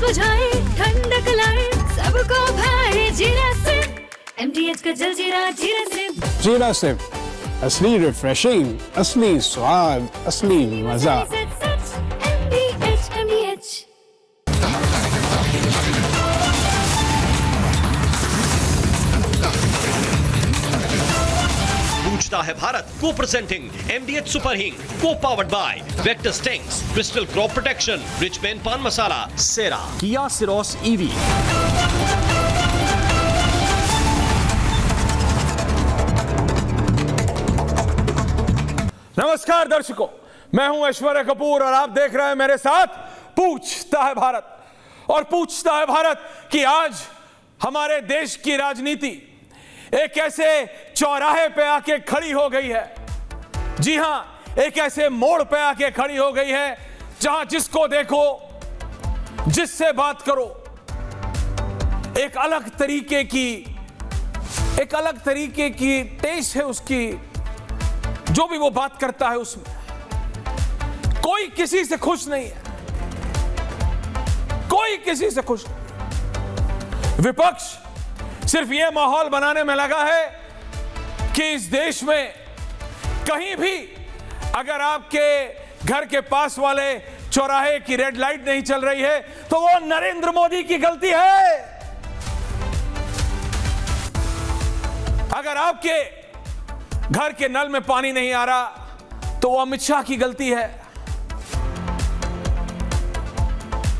बुझाए, ठंडक लाए, सबको भाए जीरा सिप। MTH का जलजीरा जीरा सिप। जीरा सिप, असली रिफ्रेशिंग, असली स्वाद, असली मजा। MTH। पूछता है भारत को प्रेजेंटिंग MDH सुपर हिंग को powered by vector stings, crystal crop protection, rich pen पान मसाला, सेरा, किया सिरोस EV। नमस्कार दर्शकों, मैं हूं ऐश्वर्या कपूर और आप देख रहे हैं मेरे साथ पूछता है भारत। और पूछता है भारत कि आज हमारे देश की राजनीति एक ऐसे चौराहे पे आके खड़ी हो गई है। जी हां, एक ऐसे मोड़ पे आके खड़ी हो गई है जहां जिसको देखो, जिससे बात करो, एक अलग तरीके की टेस्ट है उसकी। जो भी वो बात करता है उसमें कोई किसी से खुश नहीं है, कोई किसी से खुश नहीं। विपक्ष सिर्फ ये माहौल बनाने में लगा है कि इस देश में कहीं भी अगर आपके घर के पास वाले चौराहे की रेड लाइट नहीं चल रही है तो वो नरेंद्र मोदी की गलती है। अगर आपके घर के नल में पानी नहीं आ रहा तो वो अमित शाह की गलती है।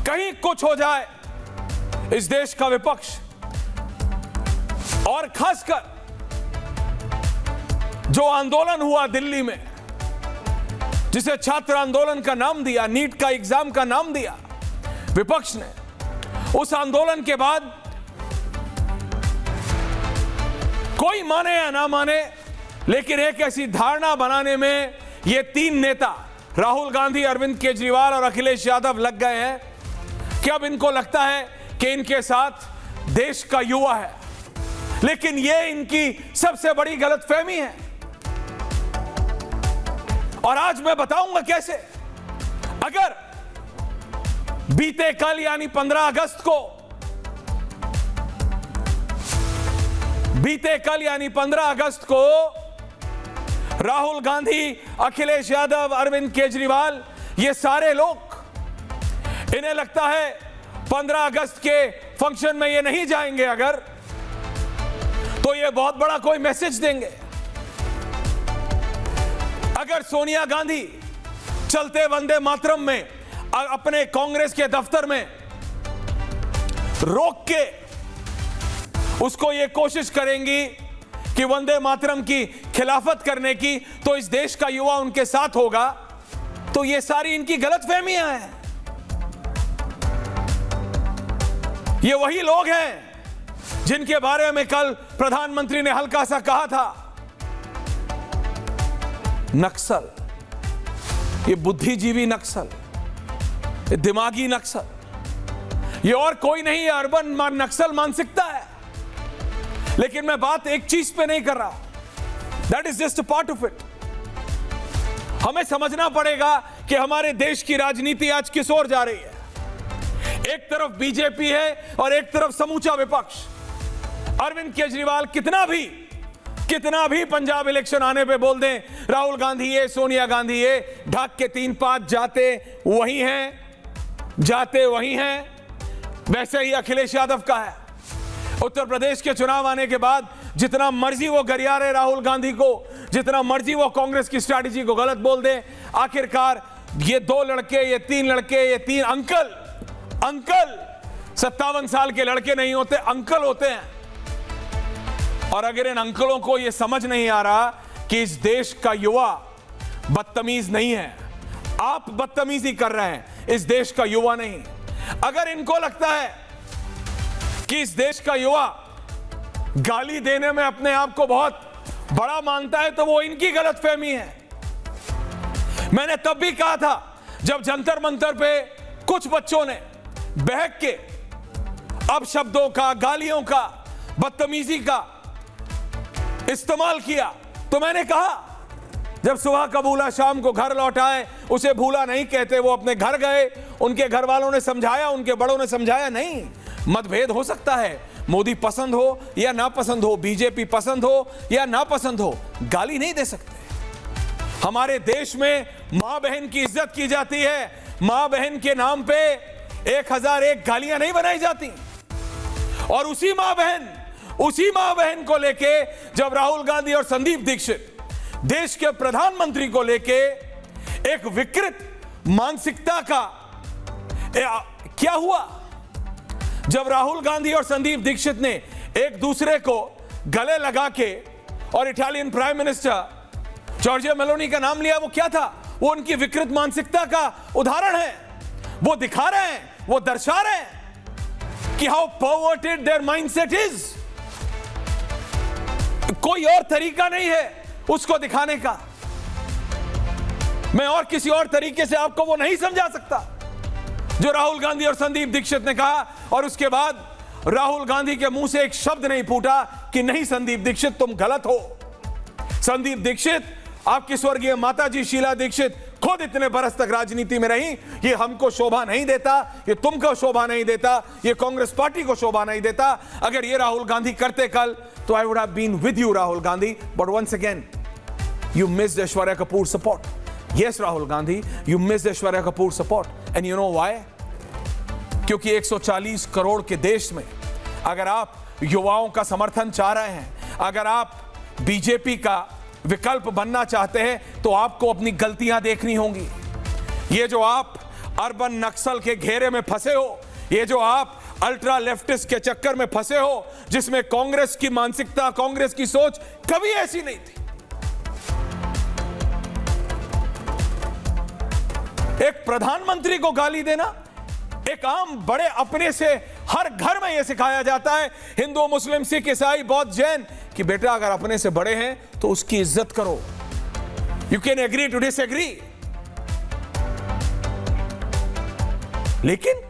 कहीं कुछ हो जाए, इस देश का विपक्ष और खासकर जो आंदोलन हुआ दिल्ली में, जिसे छात्र आंदोलन का नाम दिया, नीट का एग्जाम का नाम दिया विपक्ष ने, उस आंदोलन के बाद कोई माने या ना माने, लेकिन एक ऐसी धारणा बनाने में ये तीन नेता राहुल गांधी, अरविंद केजरीवाल और अखिलेश यादव लग गए हैं कि अब इनको लगता है कि इनके साथ देश का युवा है। लेकिन ये इनकी सबसे बड़ी गलतफहमी है और आज मैं बताऊंगा कैसे। अगर बीते कल यानी 15 अगस्त को, बीते कल यानी 15 अगस्त को राहुल गांधी, अखिलेश यादव, अरविंद केजरीवाल, ये सारे लोग, इन्हें लगता है 15 अगस्त के फंक्शन में ये नहीं जाएंगे अगर, तो ये बहुत बड़ा कोई मैसेज देंगे। अगर सोनिया गांधी चलते वंदे मातरम में अपने कांग्रेस के दफ्तर में रोक के उसको ये कोशिश करेंगी कि वंदे मातरम की खिलाफत करने की, तो इस देश का युवा उनके साथ होगा। तो ये सारी इनकी गलतफहमियां हैं। ये वही लोग हैं जिनके बारे में कल प्रधानमंत्री ने हल्का सा कहा था, नक्सल, ये बुद्धिजीवी नक्सल, ये दिमागी नक्सल, ये और कोई नहीं, ये अर्बन नक्सल मानसिकता है। लेकिन मैं बात एक चीज पे नहीं कर रहा, that is just a part of it. हमें समझना पड़ेगा कि हमारे देश की राजनीति आज किस ओर जा रही है। एक तरफ बीजेपी है और एक तरफ समूचा विपक्ष। अरविंद केजरीवाल कितना भी पंजाब इलेक्शन आने पे बोल दें, राहुल गांधी ये, सोनिया गांधी ये, ढाक के 3-5 जाते वही हैं। वैसे ही अखिलेश यादव का है। उत्तर प्रदेश के चुनाव आने के बाद जितना मर्जी वो गरिया रहे राहुल गांधी को, जितना मर्जी वो कांग्रेस की स्ट्रैटेजी को गलत बोल दें, आखिरकार ये 2 लड़के, ये 3 लड़के, ये 3 अंकल 57 साल के लड़के नहीं होते, अंकल होते हैं। और अगर इन अंकलों को यह समझ नहीं आ रहा कि इस देश का युवा बदतमीज नहीं है, आप बदतमीजी कर रहे हैं, इस देश का युवा नहीं। अगर इनको लगता है कि इस देश का युवा गाली देने में अपने आप को बहुत बड़ा मानता है, तो वो इनकी गलतफहमी है। मैंने तब भी कहा था जब जंतर मंतर पे कुछ बच्चों ने बहक के अपशब्दों का, गालियों का, बदतमीजी का इस्तेमाल किया, तो मैंने कहा जब सुबह कबूला शाम को घर लौट आए, उसे भूला नहीं कहते। वो अपने घर गए, उनके घर वालों ने समझाया, उनके बड़ों ने समझाया नहीं। मतभेद हो सकता है, मोदी पसंद हो या ना पसंद हो, बीजेपी पसंद हो या ना पसंद हो, गाली नहीं दे सकते। हमारे देश में मां बहन की इज्जत की जाती है। मां बहन के नाम पे 1001 गालियां नहीं बनाई जाती। और उसी मां बहन को लेके जब राहुल गांधी और संदीप दीक्षित देश के प्रधानमंत्री को लेके एक विकृत मानसिकता का क्या हुआ, जब राहुल गांधी और संदीप दीक्षित ने एक दूसरे को गले लगा के और Italian prime minister Giorgia Meloni का नाम लिया, वो क्या था? वो उनकी विकृत मानसिकता का उदाहरण है। वो दिखा रहे हैं, वो दर्शा रहे हैं कि how perverted there mindset is. कोई और तरीका नहीं है उसको दिखाने का। मैं और किसी और तरीके से आपको वो नहीं समझा सकता जो राहुल गांधी और संदीप दीक्षित ने कहा। और उसके बाद राहुल गांधी के मुंह से एक शब्द नहीं फूटा कि नहीं संदीप दीक्षित तुम गलत हो। संदीप दीक्षित, आपकी स्वर्गीय माताजी शीला दीक्षित खुद इतने बरस तक राजनीति में रही। ये हमको शोभा नहीं देता, ये तुमको शोभा नहीं देता, ये कांग्रेस पार्टी को शोभा नहीं देता। अगर ये राहुल गांधी करते कल तो I would have been with you Rahul Gandhi, but once again you missed Aishwarya Kapoor's support. Yes, Rahul Gandhi, you missed Aishwarya Kapoor's support. And you know why? क्योंकि 140 करोड़ के देश में अगर आप युवाओं का समर्थन चाह रहे हैं, अगर आप बीजेपी का विकल्प बनना चाहते हैं, तो आपको अपनी गलतियां देखनी होंगी। ये जो आप अर्बन नक्सल के घेरे में फंसे हो, ये जो आप अल्ट्रा लेफ्टिस्ट के चक्कर में फंसे हो, जिसमें कांग्रेस की मानसिकता, कांग्रेस की सोच कभी ऐसी नहीं थी। एक प्रधानमंत्री को गाली देना, एक आम बड़े अपने से हर घर में यह सिखाया जाता है, हिंदू मुस्लिम सिख ईसाई बौद्ध जैन, कि बेटा अगर अपने से बड़े हैं तो उसकी इज्जत करो। You can agree to disagree. लेकिन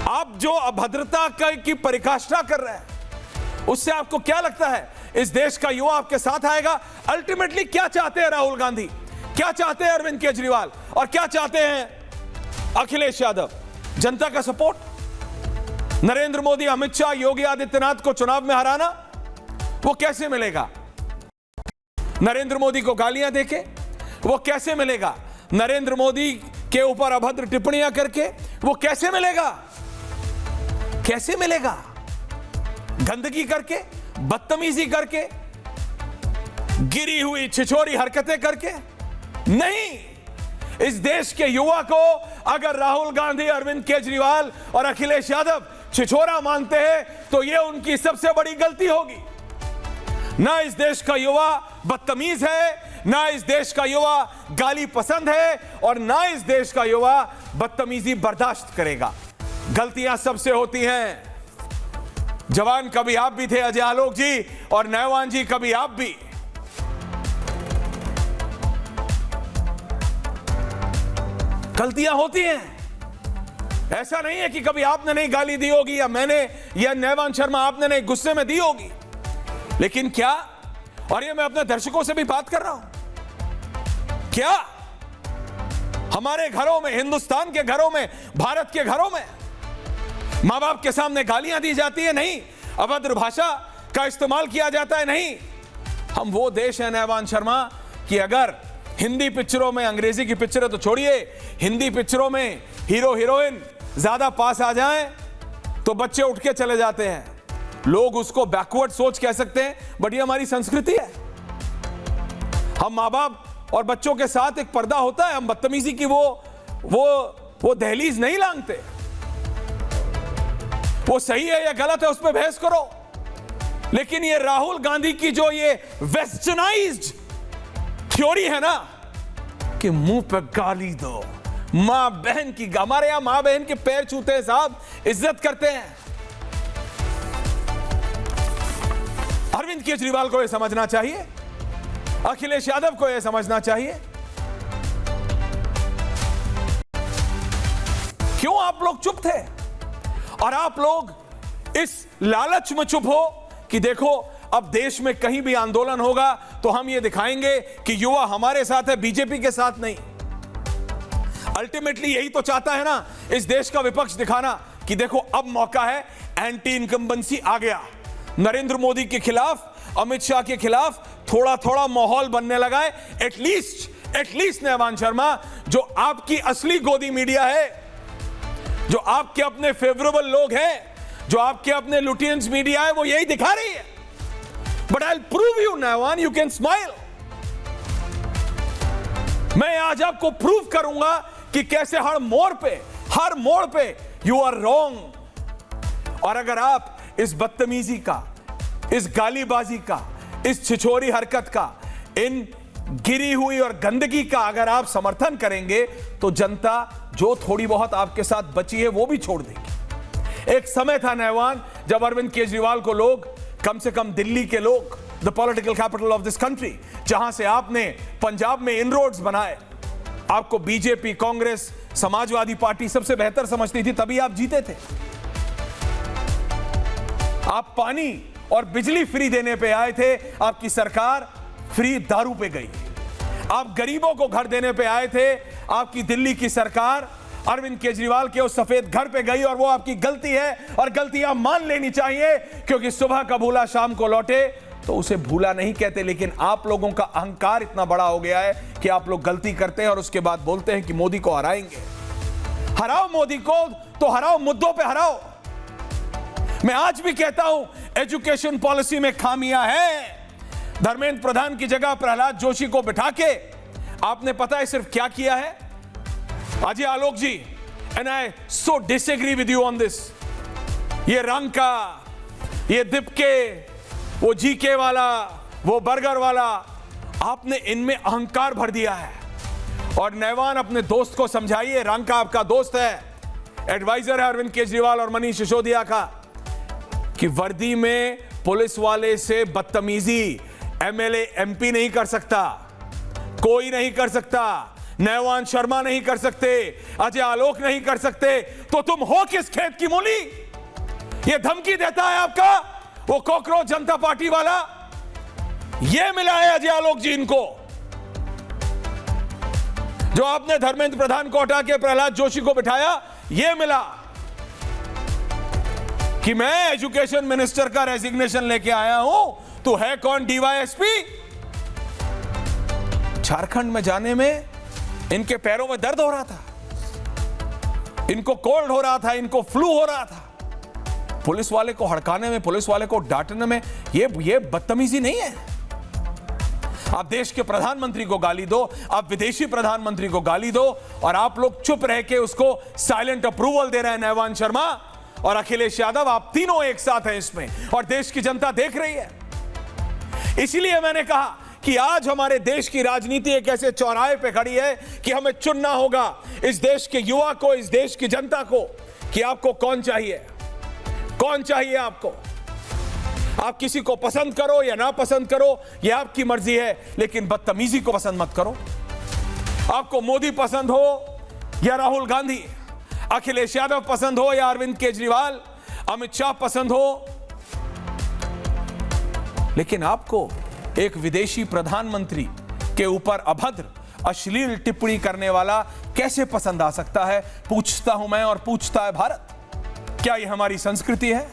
आप जो अभद्रता की परिकाष्ठा कर रहे हैं, उससे आपको क्या लगता है इस देश का युवा आपके साथ आएगा? अल्टीमेटली क्या चाहते हैं राहुल गांधी, क्या चाहते हैं अरविंद केजरीवाल, और क्या चाहते हैं अखिलेश यादव? जनता का सपोर्ट, नरेंद्र मोदी, अमित शाह, योगी आदित्यनाथ को चुनाव में हराना। वो कैसे मिलेगा? नरेंद्र मोदी को गालियां देके वो कैसे मिलेगा? नरेंद्र मोदी के ऊपर अभद्र टिप्पणियां करके वो कैसे मिलेगा? कैसे मिलेगा? गंदगी करके, बदतमीजी करके, गिरी हुई छिछोरी हरकतें करके नहीं। इस देश के युवा को अगर राहुल गांधी, अरविंद केजरीवाल और अखिलेश यादव छिछोरा मानते हैं तो यह उनकी सबसे बड़ी गलती होगी। ना इस देश का युवा बदतमीज है, ना इस देश का युवा गाली पसंद है, और ना इस देश का युवा बदतमीजी बर्दाश्त करेगा। गलतियां सबसे होती हैं। जवान कभी आप भी थे अजय आलोक जी, और नौजवान जी कभी आप भी। गलतियां होती हैं। ऐसा नहीं है कि कभी आपने नहीं गाली दी होगी, या मैंने, या नैवान शर्मा आपने नहीं गुस्से में दी होगी। लेकिन क्या, और ये मैं अपने दर्शकों से भी बात कर रहा हूं, क्या हमारे घरों में, हिंदुस्तान के घरों में, भारत के घरों में मां बाप के सामने गालियां दी जाती है? नहीं। अभद्र भाषा का इस्तेमाल किया जाता है? नहीं। हम वो देश है नैवान शर्मा कि अगर हिंदी पिक्चरों में, अंग्रेजी की पिक्चरें तो छोड़िए, हिंदी पिक्चरों में हीरो हीरोइन ज्यादा पास आ जाएं तो बच्चे उठ के चले जाते हैं। लोग उसको बैकवर्ड सोच कह सकते हैं, बट ये हमारी संस्कृति है। हम माँ बाप और बच्चों के साथ एक पर्दा होता है। हम बदतमीजी की वो दहलीज नहीं लांघते। वो सही है या गलत है उस पर बहस करो, लेकिन ये राहुल गांधी की जो ये वेस्टर्नाइज्ड थ्योरी है ना कि मुंह पे गाली दो, मां बहन की, हमारे यहां मां बहन के पैर छूते हैं साहब, इज्जत करते हैं। अरविंद केजरीवाल को यह समझना चाहिए, अखिलेश यादव को यह समझना चाहिए। क्यों आप लोग चुप थे? और आप लोग इस लालच में चुप हो कि देखो अब देश में कहीं भी आंदोलन होगा तो हम ये दिखाएंगे कि युवा हमारे साथ है, बीजेपी के साथ नहीं। अल्टीमेटली यही तो चाहता है ना इस देश का विपक्ष, दिखाना कि देखो अब मौका है, एंटी इनकम्बेंसी आ गया। नरेंद्र मोदी के खिलाफ, अमित शाह के खिलाफ थोड़ा थोड़ा माहौल बनने लगा है। एटलीस्ट नैवान शर्मा, जो आपकी असली गोदी मीडिया है, जो आपके अपने फेवरेबल लोग हैं, जो आपके अपने लुटियंस मीडिया है, वो यही दिखा रही है। But I will prove you Naivan, you can smile. मैं आज आपको प्रूव करूंगा कि कैसे हर मोड़ पे यू आर रॉन्ग। और अगर आप इस बदतमीजी का, इस गालीबाजी का, इस छिछोरी हरकत का, इन गिरी हुई और गंदगी का अगर आप समर्थन करेंगे तो जनता जो थोड़ी बहुत आपके साथ बची है वो भी छोड़ देगी। एक समय था नैवान जब अरविंद केजरीवाल को लोग, कम से कम दिल्ली के लोग, the political capital of this country, जहां से आपने पंजाब में इनरोड्स बनाए, आपको बीजेपी, कांग्रेस, समाजवादी पार्टी सबसे बेहतर समझती थी, तभी आप जीते थे। आप पानी और बिजली फ्री देने पे आए थे, आपकी सरकार फ्री दारू पे गई। आप गरीबों को घर देने पे आए थे, आपकी दिल्ली की सरकार अरविंद केजरीवाल के उस सफेद घर पे गई, और वो आपकी गलती है और गलतियां मान लेनी चाहिए, क्योंकि सुबह का भूला शाम को लौटे, तो उसे भूला नहीं कहते। लेकिन आप लोगों का अहंकार इतना बड़ा हो गया है कि आप लोग गलती करते हैं और उसके बाद बोलते हैं कि मोदी को हराएंगे। हराओ मोदी को, तो हराओ, मुद्दों पे हराओ। मैं आज भी कहता हूं एजुकेशन पॉलिसी में खामियां हैं। धर्मेंद्र प्रधान की जगह प्रहलाद जोशी को बिठा के आपने पता है सिर्फ क्या किया है? Ajay Alok ji, and I so disagree with you on this, ये रंग का, ये दिपके, वो जीके वाला, वो बर्गर वाला, आपने इनमें अहंकार भर दिया है। और नैवान अपने दोस्त को समझाइए, रंग का आपका दोस्त है, एडवाइजर है अरविंद केजरीवाल और मनीष सिसोदिया का, कि वर्दी में पुलिस वाले से बदतमीजी एमएलए एमपी नहीं कर सकता, कोई नहीं कर सकता, नैवान शर्मा नहीं कर सकते, अजय आलोक नहीं कर सकते, तो तुम हो किस खेत की मूली? ये धमकी देता है आपका वो कॉकरोच जनता पार्टी वाला। ये मिला है अजय आलोक जी इनको, जो आपने धर्मेंद्र प्रधान को हटा के प्रहलाद जोशी को बिठाया, ये मिला कि मैं एजुकेशन मिनिस्टर का रेजिग्नेशन लेके आया हूं, तो है कौन डीवाईएसपी? झारखंड में जाने में इनके पैरों में दर्द हो रहा था, इनको कोल्ड हो रहा था, इनको फ्लू हो रहा था। पुलिस वाले को हड़काने में, पुलिस वाले को डांटने में ये बदतमीजी नहीं है। आप देश के प्रधानमंत्री को गाली दो, आप विदेशी प्रधानमंत्री को गाली दो, और आप लोग चुप रह के उसको साइलेंट अप्रूवल दे रहे हैं। नैवान शर्मा और अखिलेश यादव, आप तीनों एक साथ हैं इसमें, और देश की जनता देख रही है। इसीलिए मैंने कहा कि आज हमारे देश की राजनीति एक ऐसे चौराहे पे खड़ी है कि हमें चुनना होगा इस देश के युवा को, इस देश की जनता को, कि आपको कौन चाहिए, कौन चाहिए आपको। आप किसी को पसंद करो या ना पसंद करो, यह आपकी मर्जी है, लेकिन बदतमीजी को पसंद मत करो। आपको मोदी पसंद हो या राहुल गांधी, अखिलेश यादव पसंद हो या अरविंद केजरीवाल, अमित शाह पसंद हो, लेकिन आपको एक विदेशी प्रधानमंत्री के ऊपर अभद्र, अश्लील टिप्पणी करने वाला कैसे पसंद आ सकता है? पूछता हूं मैं और पूछता है भारत। क्या यह हमारी संस्कृति है?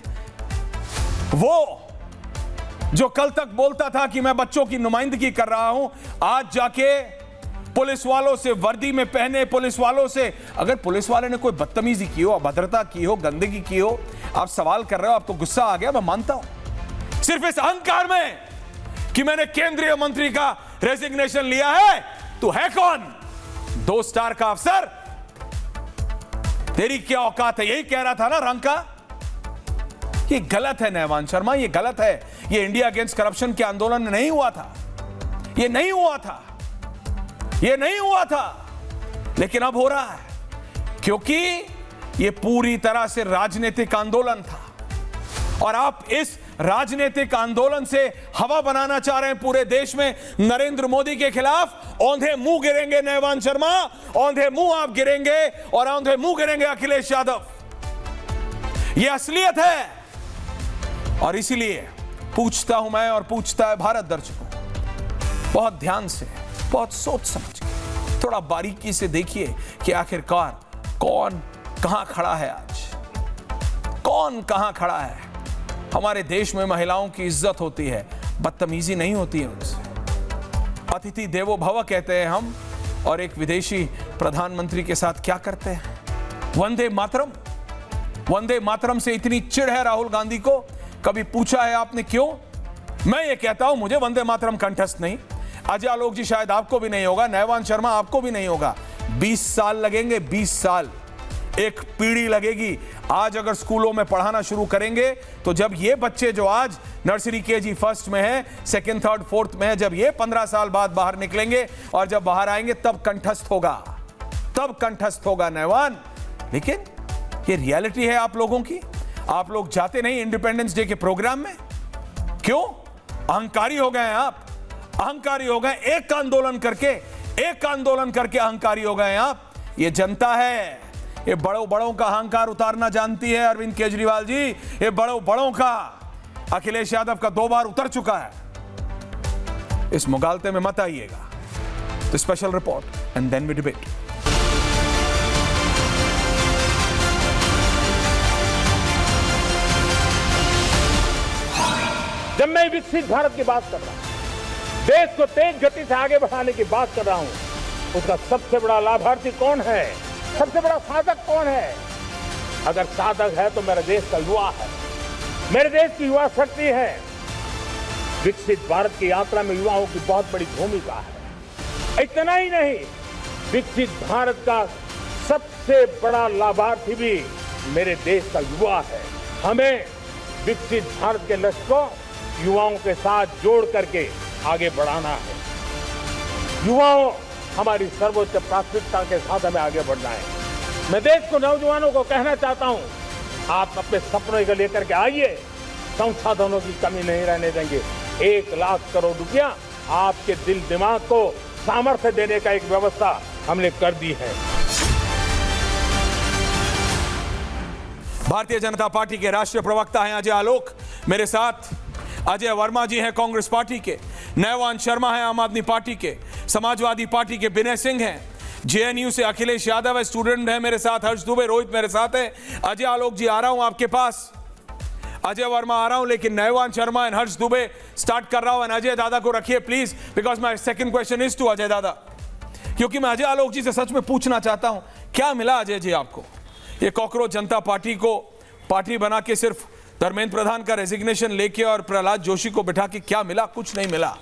वो जो कल तक बोलता था कि मैं बच्चों की नुमाइंदगी कर रहा हूं, आज जाके पुलिस वालों से, वर्दी में पहने पुलिस वालों से, अगर पुलिस वाले ने कोई बदतमीजी की हो, अभद्रता की हो, गंदगी की हो, आप सवाल कर रहे हो, आपको गुस्सा आ गया, मैं मानता हूं। सिर्फ इस अहंकार में कि मैंने केंद्रीय मंत्री का रेजिग्नेशन लिया है, तू है कौन? 2 स्टार का अफसर, तेरी क्या औकात है? यही कह रहा था ना रंग का। ये गलत है नैवान शर्मा, ये गलत है। ये इंडिया अगेंस्ट करप्शन के आंदोलन में नहीं हुआ था, ये नहीं हुआ था, ये नहीं हुआ था, लेकिन अब हो रहा है, क्योंकि ये पूरी तरह से राजनीतिक आंदोलन था, और आप इस राजनीतिक आंदोलन से हवा बनाना चाह रहे हैं पूरे देश में। नरेंद्र मोदी के खिलाफ औंधे मुंह गिरेंगे नैवान शर्मा, औंधे मुंह आप गिरेंगे, और औंधे मुंह गिरेंगे अखिलेश यादव। यह असलियत है, और इसीलिए पूछता हूं मैं और पूछता है भारत दर्शकों, बहुत ध्यान से, बहुत सोच समझ के, थोड़ा बारीकी से देखिए कि आखिरकार कौन कहां खड़ा है आज, कौन कहां खड़ा है। हमारे देश में महिलाओं की इज्जत होती है, बदतमीजी नहीं होती है उनसे। अतिथि देवो भव कहते हैं हम, और एक विदेशी प्रधानमंत्री के साथ क्या करते हैं? वंदे मातरम। वंदे मातरम से इतनी चिढ़ है राहुल गांधी को, कभी पूछा है आपने क्यों? मैं ये कहता हूं मुझे वंदे मातरम कंठस्थ नहीं। अजय आलोक जी शायद आपको भी नहीं होगा, नयवान शर्मा आपको भी नहीं होगा। 20 साल लगेंगे, 20 साल, एक पीढ़ी लगेगी। आज अगर स्कूलों में पढ़ाना शुरू करेंगे तो जब ये बच्चे जो आज नर्सरी केजी फर्स्ट में है, सेकंड थर्ड फोर्थ में है, जब ये 15 साल बाद बाहर निकलेंगे और जब बाहर आएंगे तब कंठस्थ होगा, तब कंठस्थ होगा नयवान। लेकिन ये रियलिटी है आप लोगों की। आप लोग जाते नहीं इंडिपेंडेंस डे के प्रोग्राम में, क्यों? अहंकारी हो गए हैं आप, अहंकारी हो गए। एक आंदोलन करके अहंकारी हो गए हैं आप। ये जनता है, ये बड़ों का अहंकार उतारना जानती है अरविंद केजरीवाल जी। ये बड़ों का, अखिलेश यादव का 2 बार उतर चुका है। इस मुगालते में मत आइएगा। तो special report and then we debate. जब मैं विकसित भारत की बात कर रहा हूं, देश को तेज गति से आगे बढ़ाने की बात कर रहा हूं, उसका सबसे बड़ा लाभार्थी कौन है? सबसे बड़ा साधक कौन है? अगर साधक है तो मेरे देश का युवा है, मेरे देश की युवा शक्ति है। विकसित भारत की यात्रा में युवाओं की बहुत बड़ी भूमिका है। इतना ही नहीं, विकसित भारत का सबसे बड़ा लाभार्थी भी मेरे देश का युवा है। हमें विकसित भारत के लक्ष्य को युवाओं के साथ जोड़ करके आगे बढ़ाना है। युवाओं हमारी सर्वोच्च प्राथमिकता के साथ हमें आगे बढ़ना है। मैं देश को, नौजवानों को कहना चाहता हूं, आप अपने सपनों को लेकर के आइए, संसाधनों की कमी नहीं रहने देंगे। 1 लाख करोड़ रुपया आपके दिल दिमाग को सामर्थ्य देने का एक व्यवस्था हमने कर दी है। भारतीय जनता पार्टी के राष्ट्रीय प्रवक्ता हैं अजय आलोक, मेरे साथ अजय वर्मा जी हैं कांग्रेस पार्टी के, नयवान शर्मा हैं आम आदमी पार्टी के, समाजवादी पार्टी के विनय सिंह हैं, जेएनयू से अखिलेश यादव है, स्टूडेंट है मेरे साथ, हर्ष दुबे, रोहित मेरे साथ है। अजय आलोक जी आ रहा हूं आपके पास, अजय वर्मा आ रहा हूं, लेकिन नयवान शर्मा एंड हर्ष दुबे स्टार्ट कर रहा हूं। अजय दादा को रखिए please, because my second question is to Ajay Dada, क्योंकि मैं अजय आलोक जी से सच में पूछना चाहता हूं, क्या मिला अजय जी आपको? ये कॉकरोच जनता पार्टी को पार्टी बना के सिर्फ धर्मेंद्र प्रधान का रेजिग्नेशन लेके और प्रहलाद जोशी को बिठा के क्या मिला? कुछ नहीं मिला।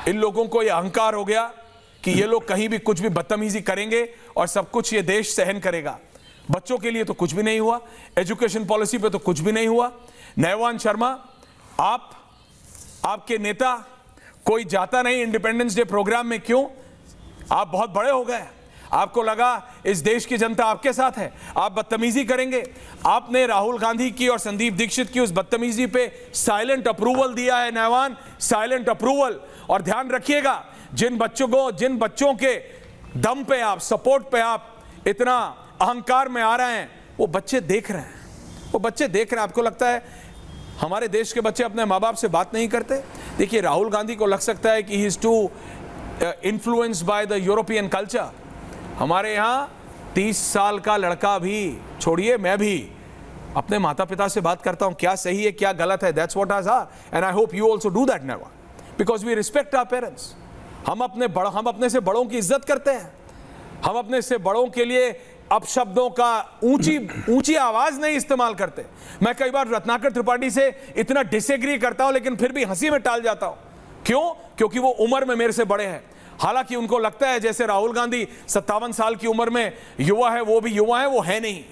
इन लोगों को यह अहंकार हो गया कि ये लोग कहीं भी कुछ भी बदतमीजी करेंगे और सब कुछ ये देश सहन करेगा। बच्चों के लिए तो कुछ भी नहीं हुआ, एजुकेशन पॉलिसी पे तो कुछ भी नहीं हुआ। नयवान शर्मा, आपके नेता कोई जाता नहीं इंडिपेंडेंस डे प्रोग्राम में, क्यों? आप बहुत बड़े हो गए, आपको लगा इस देश की जनता आपके साथ है, आप बदतमीजी करेंगे। आपने राहुल गांधी की और संदीप दीक्षित की उस बदतमीजी पे साइलेंट अप्रूवल दिया है नयवान, साइलेंट अप्रूवल। और ध्यान रखिएगा, जिन बच्चों के दम पे आप, सपोर्ट पे आप इतना अहंकार में आ रहे हैं, वो बच्चे देख रहे हैं, वो बच्चे देख रहे हैं। आपको लगता है हमारे देश के बच्चे अपने माँ बाप से बात नहीं करते? देखिए, राहुल गांधी को लग सकता है कि he is too influenced by the European culture. हमारे यहाँ 30 साल का लड़का भी, छोड़िए मैं भी अपने माता पिता से बात करता हूँ, क्या सही है क्या गलत है। That's what ours are, and I hope you also do that never, because we respect our parents. हम अपने से बड़ों की इज्जत करते हैं। हम अपने से बड़ों के लिए अपशब्दों का ऊंची आवाज नहीं इस्तेमाल करते। मैं कई बार रत्नाकर त्रिपाठी से इतना डिसएग्री करता हूं, लेकिन फिर भी हंसी में टाल जाता हूं। क्यों? क्योंकि वो उम्र में मेरे से बड़े हैं। हालांकि उनको लगता है जैसे राहुल गांधी 57 साल की उम्र में युवा है, वो भी युवा है, वो है नहीं।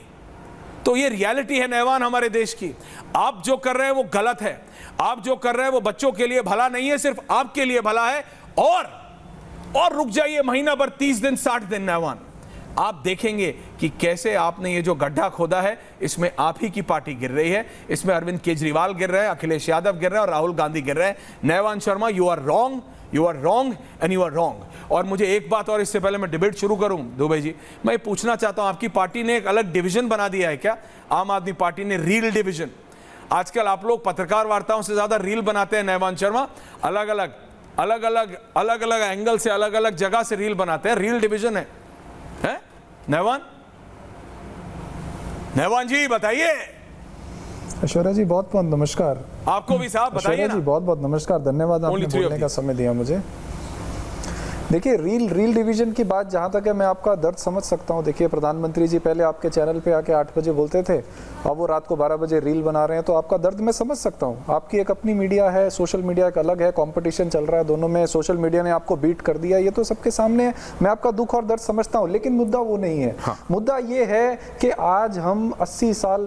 तो ये रियलिटी है नयवान हमारे देश की। आप जो कर रहे हैं वो गलत है, आप जो कर रहे हैं वो बच्चों के लिए भला नहीं है, सिर्फ आपके लिए भला है। और रुक जाइए महीना भर, 30 दिन 60 दिन नयवान, आप देखेंगे कि कैसे आपने ये जो गड्ढा खोदा है, इसमें आप ही की पार्टी गिर रही है, इसमें अरविंद केजरीवाल गिर रहे हैं, अखिलेश यादव गिर रहे हैं और राहुल गांधी गिर रहे हैं। Nayvan Sharma, you are wrong, you are wrong and you are wrong. और मुझे एक बात और, इससे पहले मैं डिबेट शुरू करूं दुबे जी, मैं पूछना चाहता हूं, आपकी पार्टी ने एक अलग डिवीजन बना दिया है क्या? आम आदमी पार्टी ने रील डिवीजन। आजकल आप लोग पत्रकार वार्ताओं से ज्यादा रील बनाते हैं नैवान शर्मा, अलग अलग एंगल से, अलग अलग जगह से रील बनाते हैं। रील डिवीजन है नैवान जी बताइए। ऐश्वर्या जी बहुत बहुत नमस्कार। आपको भी साहब बताइए ऐश्वर्या ना। जी बहुत बहुत नमस्कार, धन्यवाद आपने बोलने का समय दिया मुझे। देखिए रील डिवीजन की बात जहाँ तक है, मैं आपका दर्द समझ सकता हूँ। देखिए प्रधानमंत्री जी पहले आपके चैनल पे आके 8 बजे बोलते थे, अब वो रात को 12 बजे रील बना रहे हैं, तो आपका दर्द मैं समझ सकता हूँ। आपकी एक अपनी मीडिया है, सोशल मीडिया एक अलग है, कंपटीशन चल रहा है दोनों में, सोशल मीडिया ने आपको बीट कर दिया, ये तो सबके सामने है। मैं आपका दुख और दर्द समझता हूँ, लेकिन मुद्दा वो नहीं है। हाँ। मुद्दा ये है कि आज हम 80 साल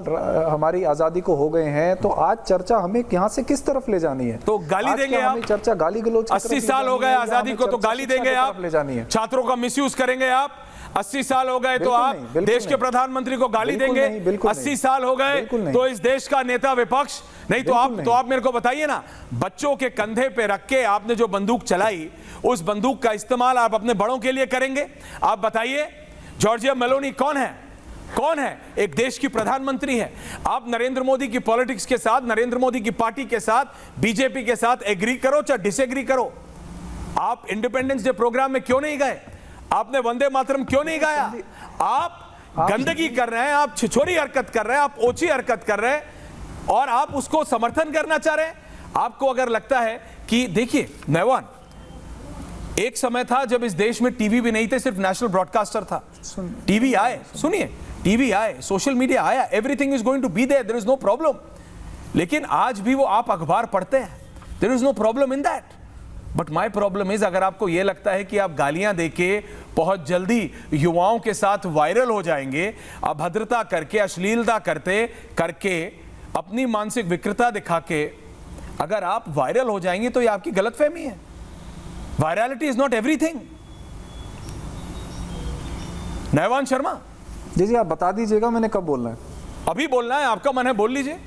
हमारी आज़ादी को हो गए हैं, तो आज चर्चा हमें यहाँ से किस तरफ ले जानी है? तो गाली देंगे आप? चर्चा गाली गलौज? 80 साल हो गए आज़ादी को, तो गाली देंगे आप? ले जानी है, छात्रों का मिसयूज करेंगे आप? 80 साल हो गए तो आप देश के प्रधानमंत्री को गाली देंगे? 80 साल हो गए तो इस देश का नेता विपक्ष नहीं? तो आप मेरे को बताइए ना, बच्चों के कंधे पे रख के आपने जो बंदूक चलाई, उस बंदूक का इस्तेमाल आप अपने बड़ों के लिए करेंगे? आप बताइए, जॉर्जिया मेलोनी कौन है? कौन है? एक देश की प्रधानमंत्री है। आप नरेंद्र मोदी की पॉलिटिक्स के साथ, नरेंद्र मोदी की पार्टी के साथ, बीजेपी के साथ एग्री करो चाहे डिसएग्री करो, आप इंडिपेंडेंस डे प्रोग्राम में क्यों नहीं गए? आपने वंदे मातरम क्यों नहीं गाया? आप गंदगी कर रहे हैं, आप छिछोरी हरकत कर रहे हैं, आप ओछी हरकत कर रहे हैं, और आप उसको समर्थन करना चाह रहे हैं। आपको अगर लगता है कि देखिए नैवान, एक समय था जब इस देश में टीवी भी नहीं थे, सिर्फ नेशनल ब्रॉडकास्टर था। टीवी आए, सुनिए, टीवी आए, सोशल मीडिया आया, everything is going to be there, there is no problem. लेकिन आज भी वो आप अखबार पढ़ते हैं, there is no problem in that. But my problem is, अगर आपको यह लगता है कि आप गालियां देके बहुत जल्दी युवाओं के साथ वायरल हो जाएंगे, अभद्रता करके, अश्लीलता करके, अपनी मानसिक विकृता दिखा के अगर आप वायरल हो जाएंगे, तो यह आपकी गलतफहमी है। Virality is not everything. Naivan Sharma ji आप बता दीजिएगा मैंने कब बोलना है? अभी बोलना है, आपका मन है बोल लीजिए।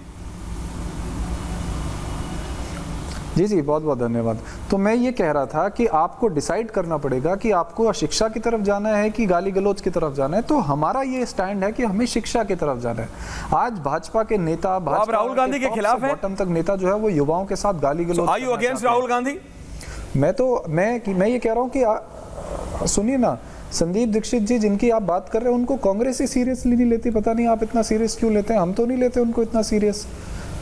जी बहुत बहुत धन्यवाद। तो मैं ये कह रहा था कि आपको डिसाइड करना पड़ेगा कि आपको शिक्षा की तरफ जाना है कि गाली गलौज की तरफ जाना है। तो हमारा ये स्टैंड है कि हमें शिक्षा की तरफ जाना है। आज भापा के नेता, आप राहुल गांधी के खिलाफ हैं? बॉटम तक नेता जो है वो युवाओं के साथ गाली गलौज। Are you against Rahul Gandhi? मैं ये कह रहा हूँ कि सुनिए ना, संदीप दीक्षित जी जिनकी आप बात कर रहे हैं, उनको कांग्रेस ही सीरियसली नहीं लेती। पता नहीं आप इतना सीरियस क्यों लेते हैं? हम तो नहीं लेते उनको इतना सीरियस।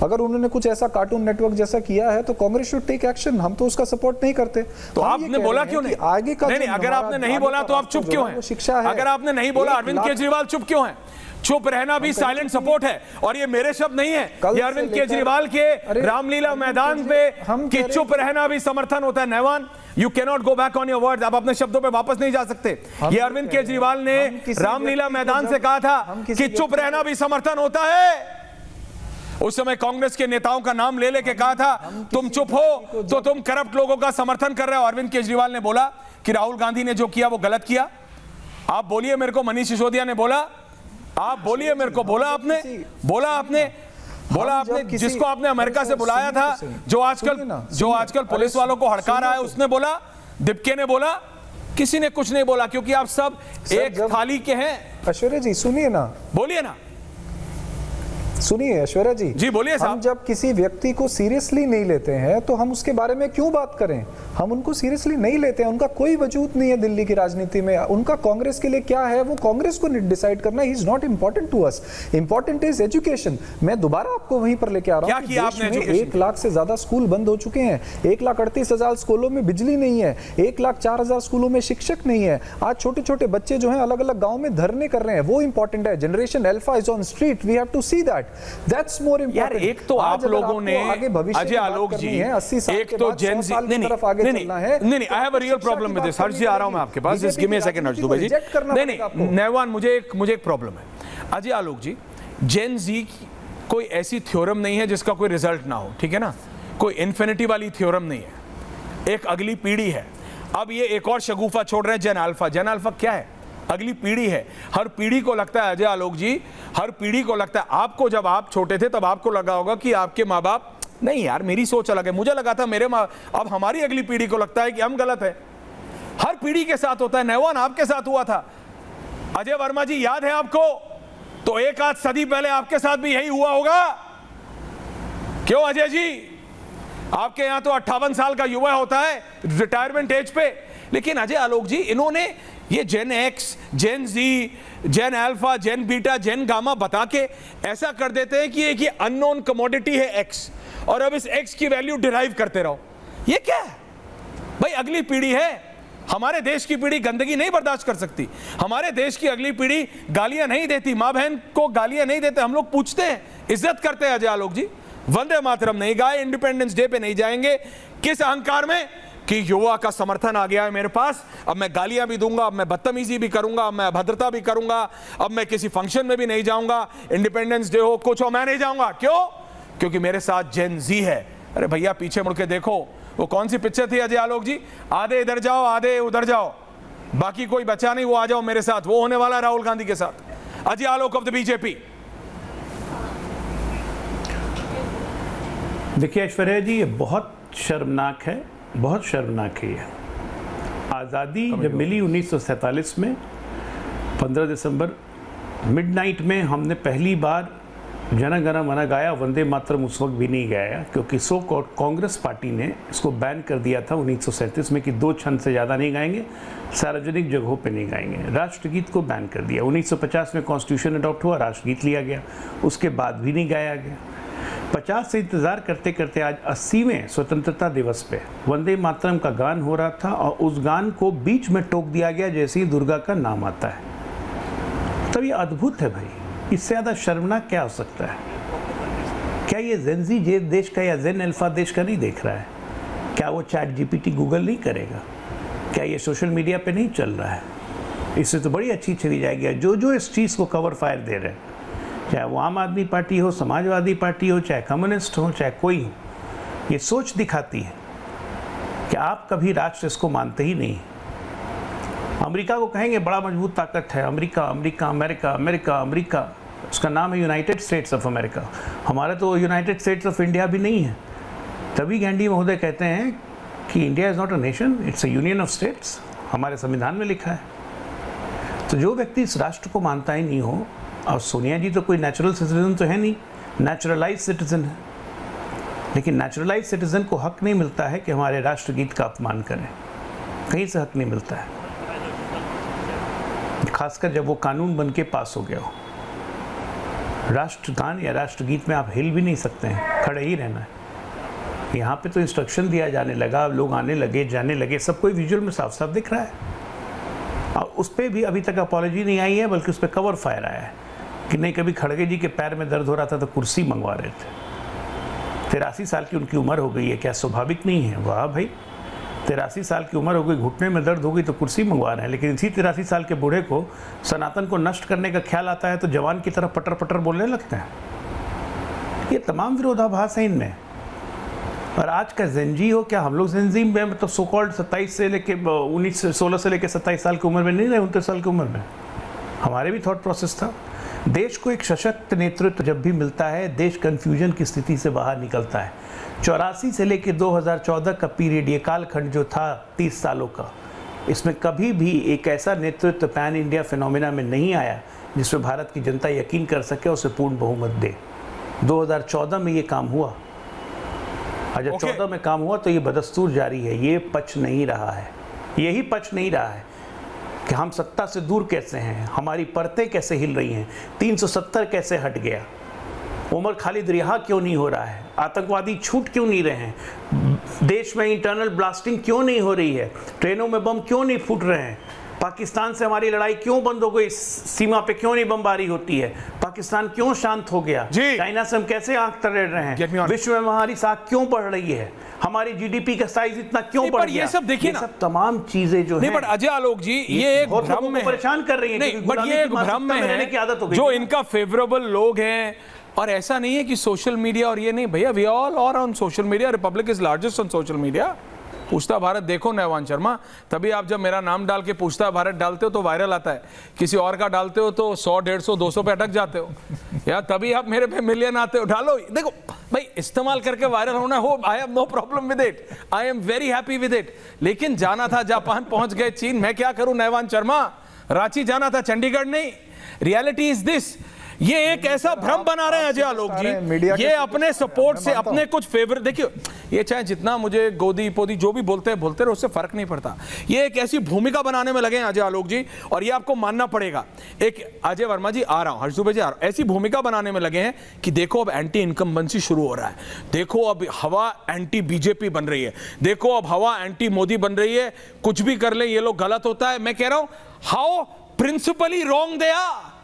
अगर उन्होंने कुछ ऐसा कार्टून नेटवर्क जैसा किया है तो कांग्रेस शुड टेक एक्शन। हम तो उसका सपोर्ट नहीं करते। तो आपने बोला क्यों नहीं? आगे का नहीं, अगर आपने नहीं बोला तो आप चुप क्यों हैं? शिक्षा है। अगर आपने नहीं बोला, अरविंद केजरीवाल चुप क्यों हैं? चुप रहना भी साइलेंट सपोर्ट है। और ये मेरे शब्द नहीं है, ये अरविंद केजरीवाल के रामलीला मैदान पे कि चुप रहना भी समर्थन होता है। Naivan, you cannot go back on your words. आप अपने शब्दों पे वापस नहीं जा सकते। ये अरविंद केजरीवाल ने रामलीला मैदान से कहा था कि चुप रहना भी समर्थन होता है। उस समय कांग्रेस के नेताओं का नाम ले लेके कहा था तुम चुप हो तो तुम करप्ट लोगों का समर्थन कर रहे हो। अरविंद केजरीवाल ने बोला कि राहुल गांधी ने जो किया वो गलत किया। आप बोलिए मेरे को, मनीष सिसोदिया ने बोला, आप बोलिए मेरे को, बोला आपने जिसको आपने अमेरिका से बुलाया था, जो आजकल पुलिस वालों को हड़का रहा है, उसने बोला, दीपके ने बोला, किसी ने कुछ नहीं बोला, क्योंकि आप सब एक थाली के हैं। ऐश्वर्या जी सुनिए ना, बोलिए ना, सुनिए ऐश्वर्या जी बोलिए साहब। हम जब किसी व्यक्ति को सीरियसली नहीं लेते हैं तो हम उसके बारे में क्यों बात करें? हम उनको सीरियसली नहीं लेते हैं, उनका कोई वजूद नहीं है दिल्ली की राजनीति में। उनका कांग्रेस के लिए क्या है वो कांग्रेस को डिसाइड करना है। Is not important to us, important is education. मैं दोबारा आपको वहीं पर लेके आ रहा हूँ। 1 लाख से ज्यादा स्कूल बंद हो चुके हैं, 1,38,000 स्कूलों में बिजली नहीं है, 1,04,000 स्कूलों में शिक्षक नहीं है। आज छोटे छोटे बच्चे जो है अलग अलग गाँव में धरने कर रहे हैं, वो इंपॉर्टेंट है। Generation alpha is on street, we have to see that. That's more important. यार एक तो आप लोगों ने, अजय आलोक जी, एक तो जेन जी, नहीं, I have a real problem with this। हर्ष जी आ रहा हूं मैं आपके पास, just give me a second हर्ष दुबे जी। नहीं, नैवान, मुझे एक प्रॉब्लम है। अजय आलोक जी, जेन जी कोई ऐसी थ्योरम नहीं है जिसका कोई रिजल्ट ना हो, ठीक है ना? कोई इन्फिनिटी वाली थ्योरम नहीं है, एक अगली पीढ़ी है। अब ये एक और शगुफा छोड़ रहे हैं, जेन अल्फा। जेन अल्फा क्या है? अगली पीढ़ी है। हर पीढ़ी को लगता है, अजय आलोक जी, हर पीढ़ी को लगता है, आपको जब आप छोटे थे तब आपको लगा होगा कि आपके माँ बाप, नहीं यार मेरी सोच अलग है, मुझे लगा था मेरे माँ, अब हमारी अगली पीढ़ी को लगता है कि हम गलत है। हर पीढ़ी के साथ होता है। नैवान, आपके साथ हुआ था। अजय वर्मा जी, याद है आपको? तो एक आध सदी पहले आपके साथ भी यही हुआ होगा। क्यों अजय जी? आपके यहां तो 58 साल का युवा होता है रिटायरमेंट एज पे, लेकिन अजय आलोक जी इन्होंने ये जेन एक्स, जेन जी, जेन अल्फा, जेन बीटा, जेन गामा बता के ऐसा कर देते हैं कि एक ये अननोन कमोडिटी है एक्स, और अब इस एक्स की वैल्यू डिराइव करते रहो। ये क्या है भाई? अगली पीढ़ी है, हमारे देश की पीढ़ी गंदगी नहीं बर्दाश्त कर सकती, हमारे देश की अगली पीढ़ी गालियां नहीं देती, मां बहन को गालियां नहीं देते। हम लोग पूछते हैं, इज्जत करते हैं अजय आलोक जी, वंदे मातरम नहीं गाए, इंडिपेंडेंस डे पे नहीं जाएंगे, किस अहंकार में कि युवा का समर्थन आ गया है मेरे पास, अब मैं गालियां भी दूंगा, अब मैं बदतमीजी भी करूंगा, अब मैं अभद्रता भी करूंगा, अब मैं किसी फंक्शन में भी नहीं जाऊंगा, इंडिपेंडेंस डे हो कुछ हो मैं नहीं जाऊंगा। क्यों? क्योंकि मेरे साथ जेन जी है। अरे भैया पीछे मुड़ के देखो, वो कौन सी पिक्चर थी अजय आलोक जी? आधे इधर जाओ आधे उधर जाओ, बाकी कोई बचा नहीं, वो आ जाओ मेरे साथ। वो होने वाला है राहुल गांधी के साथ। Ajay Alok of the BJP. देखिए ऐश्वर्या जी, ये बहुत शर्मनाक है, बहुत शर्मनाक है। ये आज़ादी जब मिली 1947 में 15 दिसंबर मिडनाइट में हमने पहली बार जन गण मन गाया, वंदे मातरम उस वक्त भी नहीं गाया, क्योंकि सो कांग्रेस पार्टी ने इसको बैन कर दिया था 1937 में कि 2 छंद से ज़्यादा नहीं गाएंगे, सार्वजनिक जगहों पे नहीं गाएंगे। राष्ट्रगीत को बैन कर दिया। 1950 में कॉन्स्टिट्यूशन अडॉप्ट हुआ, राष्ट्रगीत लिया गया, उसके बाद भी नहीं गाया गया। 50 से इंतज़ार करते करते आज 80वें स्वतंत्रता दिवस पे वंदे मातरम का गान हो रहा था, और उस गान को बीच में टोक दिया गया जैसे ही दुर्गा का नाम आता है। तब ये अद्भुत है भाई, इससे ज़्यादा शर्मनाक क्या हो सकता है? क्या ये जेन जी जे देश का या जेन अल्फा देश का नहीं देख रहा है? क्या वो चैट जीपीटी गूगल नहीं करेगा? क्या ये सोशल मीडिया पे नहीं चल रहा है? इससे तो बड़ी अच्छी चली जाएगी। जो इस चीज़ को कवर फायर दे रहे हैं, चाहे वो आम आदमी पार्टी हो, समाजवादी पार्टी हो, चाहे कम्युनिस्ट हो, चाहे कोई हो, ये सोच दिखाती है कि आप कभी राष्ट्र इसको मानते ही नहीं। अमेरिका को कहेंगे बड़ा मजबूत ताकत है, America America America America America, उसका नाम है यूनाइटेड स्टेट्स ऑफ अमेरिका। हमारा तो यूनाइटेड स्टेट्स ऑफ इंडिया भी नहीं है। तभी गांधी महोदय कहते हैं कि India is not a nation, it's a union of states. हमारे संविधान में लिखा है। तो जो व्यक्ति इस राष्ट्र को मानता ही नहीं हो, और सोनिया जी तो कोई नेचुरल सिटीजन तो है नहीं, नेचुरलाइज सिटीजन है, लेकिन नेचुरलाइज सिटीजन को हक नहीं मिलता है कि हमारे राष्ट्रगीत का अपमान करें। कहीं से हक नहीं मिलता है, खासकर जब वो कानून बन के पास हो गया हो। राष्ट्रगान या राष्ट्रगीत में आप हिल भी नहीं सकते हैं, खड़े ही रहना है। यहाँ पे तो इंस्ट्रक्शन दिया जाने लगा, लोग आने लगे जाने लगे, सब कोई विजुअल में साफ साफ दिख रहा है। और उस पर भी अभी तक अपॉलॉजी नहीं आई है, बल्कि उस पर कवर फायर आया है कि नहीं, कभी खड़गे जी के पैर में दर्द हो रहा था तो कुर्सी मंगवा रहे थे। 83 साल की उनकी उम्र हो गई है, क्या स्वाभाविक नहीं है? वाह भाई, 83 साल की उम्र हो गई, घुटने में दर्द हो गई तो कुर्सी मंगवा रहे हैं। लेकिन इसी 83 साल के बूढ़े को सनातन को नष्ट करने का ख्याल आता है तो जवान की तरह पटर पटर बोलने लगते हैं। ये तमाम विरोधाभास है इनमें। और आज का जेनजी हो, क्या हम लोग जेनजी में मतलब सो कॉल्ड 27 से लेके 16 से लेके 27 साल की उम्र में नहीं रहे, 29 साल की उम्र में हमारे भी थॉट प्रोसेस था। देश को एक सशक्त नेतृत्व जब भी मिलता है, देश कन्फ्यूजन की स्थिति से बाहर निकलता है। 84 से लेकर 2014 का पीरियड, ये कालखंड जो था 30 सालों का, इसमें कभी भी एक ऐसा नेतृत्व पैन इंडिया फिनोमिना में नहीं आया जिसमें भारत की जनता यकीन कर सके उसे पूर्ण बहुमत दे। 2014 में ये काम हुआ, और जब 14 में काम हुआ तो ये बदस्तूर जारी है। ये पच नहीं रहा है, यही पच नहीं रहा है कि हम सत्ता से दूर कैसे हैं, हमारी परतें कैसे हिल रही हैं, 370 कैसे हट गया, उमर खालिद रिहा क्यों नहीं हो रहा है, आतंकवादी छूट क्यों नहीं रहे हैं, देश में इंटरनल ब्लास्टिंग क्यों नहीं हो रही है, ट्रेनों में बम क्यों नहीं फूट रहे हैं, पाकिस्तान से हमारी लड़ाई क्यों बंद हो गई, सीमा पे क्यों नहीं बमबारी होती है, पाकिस्तान क्यों शांत हो गया, चाइना से हम कैसे आंख तरेड़ रहे हैं, विश्व में हमारी साख क्यों बढ़ रही है, हमारी जीडीपी का साइज इतना क्यों बढ़ गया। ये सब देखिए ना, सब तमाम चीजें जो नहीं, बट अजय आलोक जी ये एक भ्रम में परेशान कर रही है। नहीं, बट ये एक भ्रम में है जो इनका फेवरेबल लोग हैं। और ऐसा नहीं है कि सोशल मीडिया और ये नहीं, भैया we all are on social media, Republic is largest on social media. पूछता भारत देखो नैवान शर्मा, तभी आप जब मेरा नाम डाल के पूछता भारत डालते हो तो वायरल आता है, किसी और का डालते हो तो 100, 150, 200 पे अटक जाते हो, या तभी आप मेरे पे मिलियन आते हो। डालो, देखो भाई, इस्तेमाल करके वायरल होना हो, I have no problem with it, I am very happy with it. लेकिन जाना था जापान, पहुंच गए चीन, मैं क्या करूं नैवान शर्मा, रांची जाना था चंडीगढ़ नहीं। रियलिटी इज दिस ये एक ऐसा भ्रम बना रहे हैं अजय आलोक जी, ये अपने सपोर्ट से अपने कुछ फेवरेट, देखिए ये चाहे जितना मुझे गोदी पोदी जो भी बोलते रहे उससे फर्क नहीं पड़ता, ये एक ऐसी भूमिका बनाने में लगे हैं अजय आलोक जी, और ये आपको मानना पड़ेगा। एक अजय वर्मा जी आ रहा हूं, हर्ष दुबे जी आ रहा हूं, ऐसी भूमिका बनाने में लगे हैं कि देखो अब एंटी इनकम्बेंसी शुरू हो रहा है, देखो अब हवा एंटी बीजेपी बन रही है, देखो अब हवा एंटी मोदी बन रही है, कुछ भी कर ले ये लोग गलत होता है। मैं कह रहा हूं how principally wrong they are,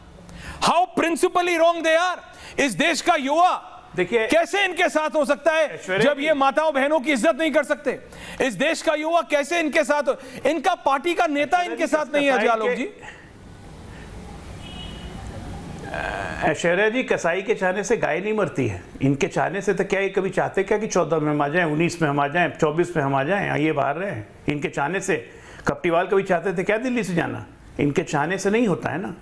how principally wrong they are. इस देश का युवा देखिए कैसे इनके साथ हो सकता है जब ये माताओं बहनों की इज्जत नहीं कर सकते? इस देश का युवा कैसे इनके साथ, इनका पार्टी का नेता इनके साथ नहीं है अजय आलोक जी। ऐश्वर्या जी, कसाई के चाहने से गाय नहीं मरती है, इनके चाहने से तो क्या ये कभी चाहते क्या कि 14 में हम आ जाएं, 19 में हम आ जाएं, 24 में हम आ जाएं, आइए बाहर रहे। इनके चाहने से कप्टीवाल कभी चाहते थे क्या दिल्ली से जाना? इनके चाहने से नहीं होता है ना,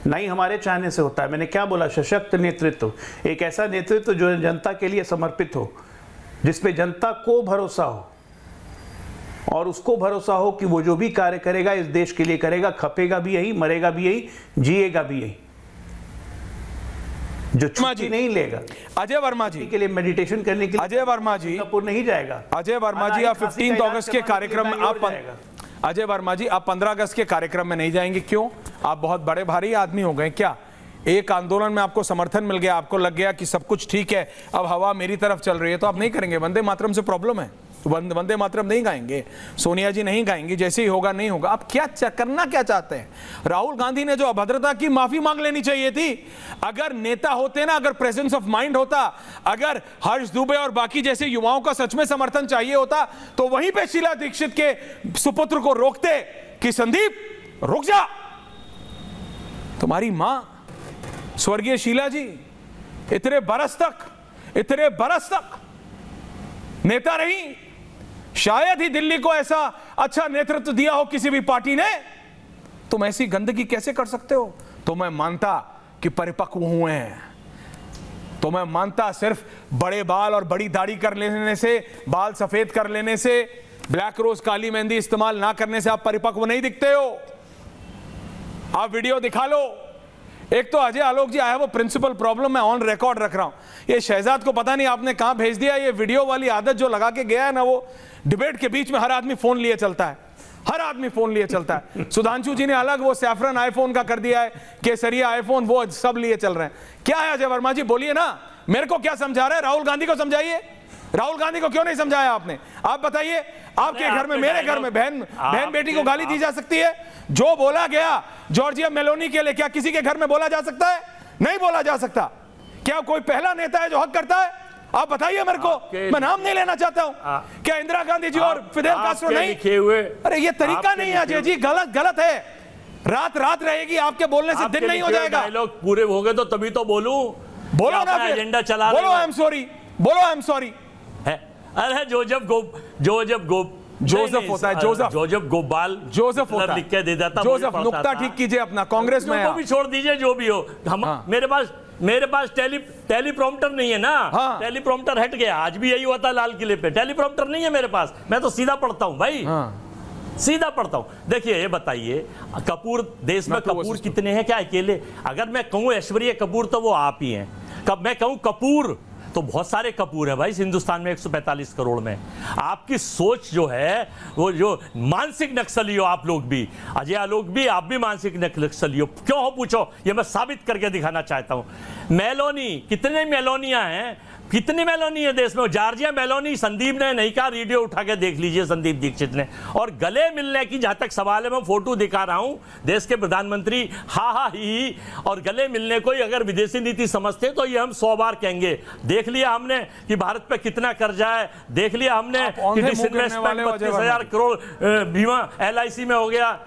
नहीं हमारे चाहने से होता है। मैंने क्या बोला? सशक्त नेतृत्व, एक ऐसा नेतृत्व जो जनता के लिए समर्पित हो, जिसपे जनता को भरोसा हो, और उसको भरोसा हो कि वो जो भी कार्य करेगा इस देश के लिए करेगा, खपेगा भी यही, मरेगा भी यही, जिएगा भी यही, जो छुट्टी नहीं लेगा। अजय वर्मा जी के लिए मेडिटेशन करने के लिए अजय वर्मा जी कपूर नहीं जाएगा। अजय वर्मा जी, आप 15 अगस्त के कार्यक्रम में अजय वर्मा जी आप 15 अगस्त के कार्यक्रम में नहीं जाएंगे, क्यों? आप बहुत बड़े भारी आदमी हो गए क्या? एक आंदोलन में आपको समर्थन मिल गया, आपको लग गया कि सब कुछ ठीक है, अब हवा मेरी तरफ चल रही है, तो आप नहीं करेंगे। वंदे मातरम से प्रॉब्लम है, वंदे मातरम नहीं गाएंगे, सोनिया जी नहीं गाएंगी, जैसे ही होगा नहीं होगा। आप क्या करना क्या चाहते हैं? राहुल गांधी ने जो अभद्रता की माफी मांग लेनी चाहिए थी। अगर नेता होते ना, अगर प्रेजेंस ऑफ माइंड होता, अगर हर्ष दुबे और बाकी जैसे युवाओं का सच में समर्थन चाहिए होता, तो वहीं पे शीला दीक्षित के सुपुत्र को रोकते कि संदीप रुक जा, तुम्हारी मां स्वर्गीय शीला जी इतने बरस तक नेता रही, शायद ही दिल्ली को ऐसा अच्छा नेतृत्व दिया हो किसी भी पार्टी ने। तुम ऐसी गंदगी कैसे कर सकते हो? तो मैं मानता कि परिपक्व हुए हैं, तो मैं मानता सिर्फ बड़े बाल और बड़ी दाढ़ी कर लेने से, बाल सफेद कर लेने से, ब्लैक रोज काली मेहंदी इस्तेमाल ना करने से आप परिपक्व नहीं दिखते हो। आप वीडियो दिखा लो। एक तो अजय आलोक जी आया, वो प्रिंसिपल प्रॉब्लम मैं ऑन रिकॉर्ड रख रहा हूं। ये शहजाद को पता नहीं आपने कहां भेज दिया, ये वीडियो वाली आदत जो लगा के गया है ना, वो डिबेट के बीच में हर आदमी फोन लिए चलता है, हर आदमी फोन लिए चलता है। सुधांशु जी ने अलग वो सैफरन आईफोन का कर दिया है, केसरिया आईफोन, वो सब लिए चल रहे हैं। क्या है अजय वर्मा जी, बोलिए ना, मेरे को क्या समझा रहे हैं? राहुल गांधी को समझाइए। राहुल गांधी को क्यों नहीं समझाया आपने? आप बताइए, आपके घर में, मेरे घर में बहन बेटी को गाली दी जा सकती है? जो बोला गया जॉर्जिया मेलोनी के लिए, क्या किसी के घर में बोला जा सकता है? नहीं बोला जा सकता। क्या कोई पहला नेता है जो हक करता है? आप बताइए मेरे को, मैं नाम नहीं लेना चाहता हूं। क्या इंदिरा गांधी जी और फिदेल कास्ट्रो नहीं? अरे ये तरीका नहीं है अजय जी, गलत है। रात रहेगी, आपके बोलने से दिन नहीं हो जाएगा। डायलॉग पूरे हो गए तो तभी तो बोलो ना, एजेंडा चला, बोलो आई एम सॉरी, बोलो आई एम सॉरी। अरे जोसेफ होता है, जोसेफ गोपाल, जोसेफ होता है, लिख के दे देता। जोसेफ, नुक्ता ठीक कीजिए अपना, कांग्रेस में भी छोड़ दीजिए जो भी हो। हम मेरे पास टेलीप्रॉम्प्टर नहीं है ना। हाँ। टेलीप्रॉम्प्टर हट गया, आज भी यही हुआ था लाल किले पे, टेलीप्रॉम्प्टर नहीं है मेरे पास, मैं तो सीधा पढ़ता हूं भाई। सीधा पढ़ता हूं। देखिए ये बताइए, कपूर देश में कपूर कितने हैं? क्या अकेले? अगर मैं कहूं ऐश्वर्या कपूर तो वो आप ही हैं। कब मैं कहूं कपूर तो बहुत सारे कपूर है भाई इस हिंदुस्तान में, 145 करोड़ में। आपकी सोच जो है वो जो मानसिक नक्सली हो आप लोग भी, अजय आलोक भी, आप भी मानसिक नक्सली हो। क्यों हो पूछो, ये मैं साबित करके दिखाना चाहता हूं। मेलोनी, कितने मेलोनिया हैं, कितनी मेलोनी है देश में? जॉर्जिया मेलोनी, संदीप ने नहीं कहा, वीडियो उठा के देख लीजिए संदीप दीक्षित ने। और गले मिलने की जहां तक सवाल है, मैं फोटो दिखा रहा हूं, देश के प्रधानमंत्री हा ही, और गले मिलने को ही अगर विदेशी नीति समझते तो ये हम 100 बार कहेंगे। देख लिया हमने कि भारत पे कितना कर्जा है, देख लिया हमने कि डिसइन्वेस्टमेंट 25,000 करोड़ बीमा LIC में हो गया।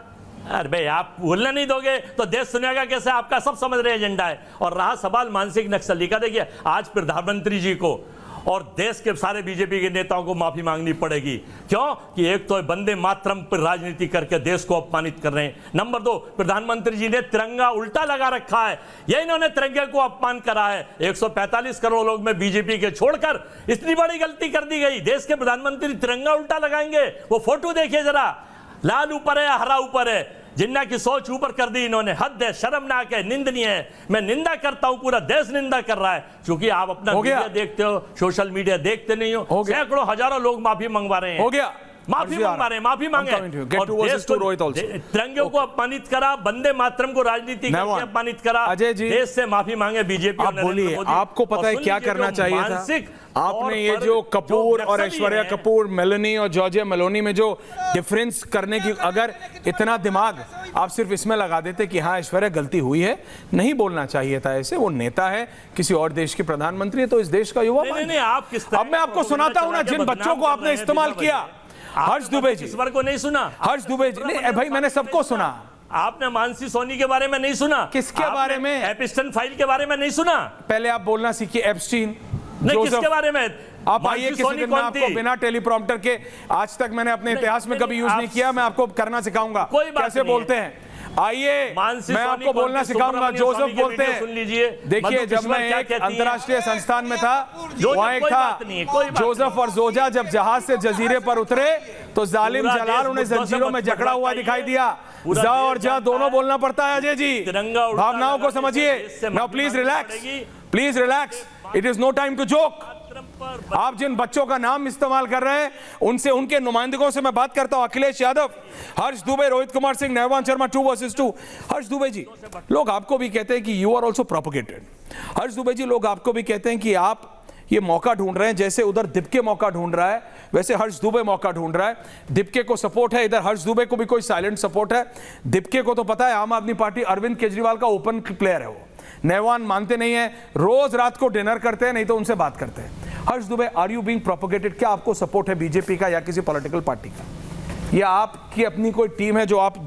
अरे भाई आप बोलने नहीं दोगे तो देश सुनेगा कैसे? आपका सब समझ रहे एजेंडा है। और रहा सवाल मानसिक नक्सली का, देखिए आज प्रधानमंत्री जी को और देश के सारे बीजेपी के नेताओं को माफी मांगनी पड़ेगी। क्यों? कि एक तो वंदे मातरम पर राजनीति करके देश को अपमानित कर रहे हैं। नंबर 2, प्रधानमंत्री जी ने तिरंगा उल्टा लगा रखा है, ये इन्होंने तिरंगे को अपमान करा है। 145 करोड़ लोग में बीजेपी के छोड़कर इतनी बड़ी गलती कर दी गई। देश के प्रधानमंत्री तिरंगा उल्टा लगाएंगे, वो फोटो देखिए जरा, लाल ऊपर है, हरा ऊपर है। जिन्ना की सोच ऊपर कर दी इन्होंने। हद है, शर्मनाक है, निंदनीय है। मैं निंदा करता हूं, पूरा देश निंदा कर रहा है, क्योंकि आप अपना मीडिया देखते हो, सोशल मीडिया देखते नहीं हो। सैकड़ों हजारों लोग माफी मंगवा रहे हैं। हो गया, माफी मंगवा रहे हैं, माफी मांगे। तिरंगे को अपमानित करा, वंदे मातरम को राजनीति करके अपमानित करा, अजय जी देश से माफी मांगे बीजेपी। आप बोलिए, आपको पता है क्या करना चाहिए था? आपने ये जो कपूर और ऐश्वर्या कपूर, मेलनी और जॉर्जिया मेलोनी में जो डिफरेंस करने की, अगर इतना दिमाग आप सिर्फ इसमें लगा देते कि हाँ ऐश्वर्या गलती हुई है, नहीं बोलना चाहिए था ऐसे। वो नेता है, किसी और देश के प्रधानमंत्री है, तो इस देश का युवा। अब मैं आपको सुनाता हूं ना, जिन बच्चों को आपने इस्तेमाल किया। हर्ष दुबे जी, ईश्वर को नहीं सुना। हर्ष दुबे जी, नहीं भाई, मैंने सबको सुना। आपने मानसी सोनी के बारे में नहीं सुना। किसके बारे में? एपिस्टन फाइल के बारे में नहीं सुना। पहले आप बोलना सीखिए। एप्स्टीन, नहीं, किसके बारे में? आप आइए किसी दिन, मैं आपको बिना टेलीप्रॉम्प्टर के, आज तक मैंने अपने इतिहास में कभी यूज नहीं किया, मैं आपको करना सिखाऊंगा कैसे बोलते हैं। आइए, मैं आपको बोलना सिखाऊंगा। जोसेफ बोलते हैं, सुन लीजिए। देखिए, जब मैं एक अंतर्राष्ट्रीय संस्थान में था, वहां एक था जोसेफ और जोजा, जब जहाज से जजीरे पर उतरे तो जालिम जलाल उन्हें जंजीरों में जकड़ा हुआ दिखाई दिया। जा और जा दोनों बोलना पड़ता है अजय जी, भावनाओं को समझिए। Now please relax, please relax, it is no time to joke. आप जिन बच्चों का नाम इस्तेमाल कर रहे हैं, उनसे, उनके नुमाइंदों से मैं बात करता हूं। अखिलेश यादव, हर्ष दुबे, रोहित कुमार सिंह, नहवान शर्मा, 2 वर्सेस 2। हर्ष दुबे जी, लोग आपको भी कहते हैं कि यू आर ऑल्सो प्रोपोगेटेड। हर्ष दुबे जी, लोग आपको भी कहते हैं कि आप ये मौका ढूंढ रहे हैं, जैसे उधर दिपके मौका ढूंढ रहा है, वैसे हर्ष दुबे मौका ढूंढ रहा है। दिपके को सपोर्ट है, इधर हर्ष दुबे को भी कोई साइलेंट सपोर्ट है। दिपके को तो पता है आम आदमी पार्टी अरविंद केजरीवाल का ओपन प्लेयर है वो। नहवान मानते नहीं है, रोज रात को डिनर करते हैं, नहीं तो उनसे बात करते हैं। Harsh Dubey, are you being propagated? क्या आपको सपोर्ट है बीजेपी का या किसी पॉलिटिकल पार्टी का, या आपकी अपनी कोई टीम है जो आप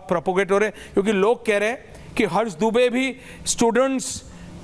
प्रोपोगेट हो रहे हैं? क्योंकि लोग कह रहे हैं कि हर्ष दुबे भी स्टूडेंट्स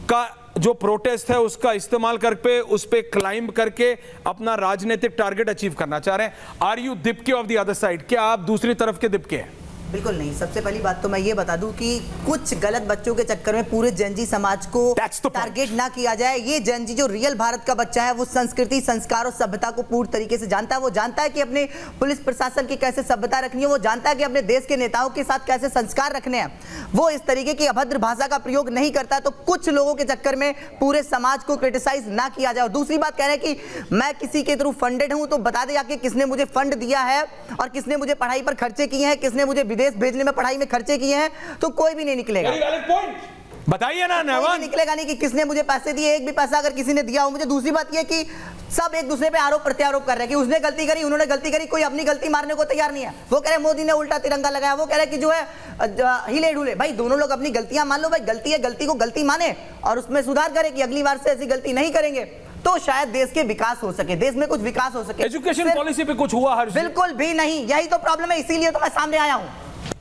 का जो प्रोटेस्ट है उसका इस्तेमाल करके, उस पे क्लाइंब करके अपना राजनीतिक टारगेट अचीव करना चाह रहे हैं। आर यू दिपके ऑफ द अदर साइड? क्या आप दूसरी तरफ के दिपके हैं? बिल्कुल नहीं। सबसे पहली बात तो मैं ये बता दूं कि कुछ गलत बच्चों के चक्कर में पूरे जनजी समाज को टारगेट ना किया जाए। ये जनजी जो रियल भारत का बच्चा है, वो संस्कृति, संस्कार और सभ्यता को पूर्ण तरीके से जानता है। वो जानता है कि अपने पुलिस प्रशासन की कैसे सभ्यता रखनी है, वो जानता है कि अपने देश के नेताओं के साथ कैसे संस्कार रखने हैं। वो इस तरीके की अभद्र भाषा का प्रयोग नहीं करता। तो कुछ लोगों के चक्कर में पूरे समाज को क्रिटिसाइज ना किया जाए। और दूसरी बात कह रहे हैं कि मैं किसी के थ्रू फंडेड हूं, तो बता दे जाके किसने मुझे फंड दिया है और किसने मुझे पढ़ाई पर खर्चे किए हैं, किसने मुझे विदेश भेजने में पढ़ाई में खर्चे किए हैं, तो कोई भी नहीं निकलेगा। बताइए ना नहवान, निकलेगा नहीं कि किसने मुझे पैसे दिए। एक भी पैसा अगर किसी ने दिया हो मुझे। दूसरी बात यह कि सब एक दूसरे पे आरोप प्रत्यारोप कर रहे हैं कि उसने गलती करी, उन्होंने गलती करी, कोई अपनी गलती मारने को तैयार नहीं है। वो कह रहे मोदी ने उल्टा तिरंगा लगाया, वो कह रहे कि जो है हिले ढूले। भाई दोनों लोग अपनी गलतियां मान लो। भाई गलती है, गलती को गलती माने और उसमें सुधार करे कि अगली बार से ऐसी गलती नहीं करेंगे, तो शायद देश के विकास हो सके, देश में कुछ विकास हो सके। एजुकेशन पॉलिसी पे कुछ हुआ? हर्ष, बिल्कुल भी नहीं। यही तो प्रॉब्लम है, इसीलिए तो मैं सामने आया हूं।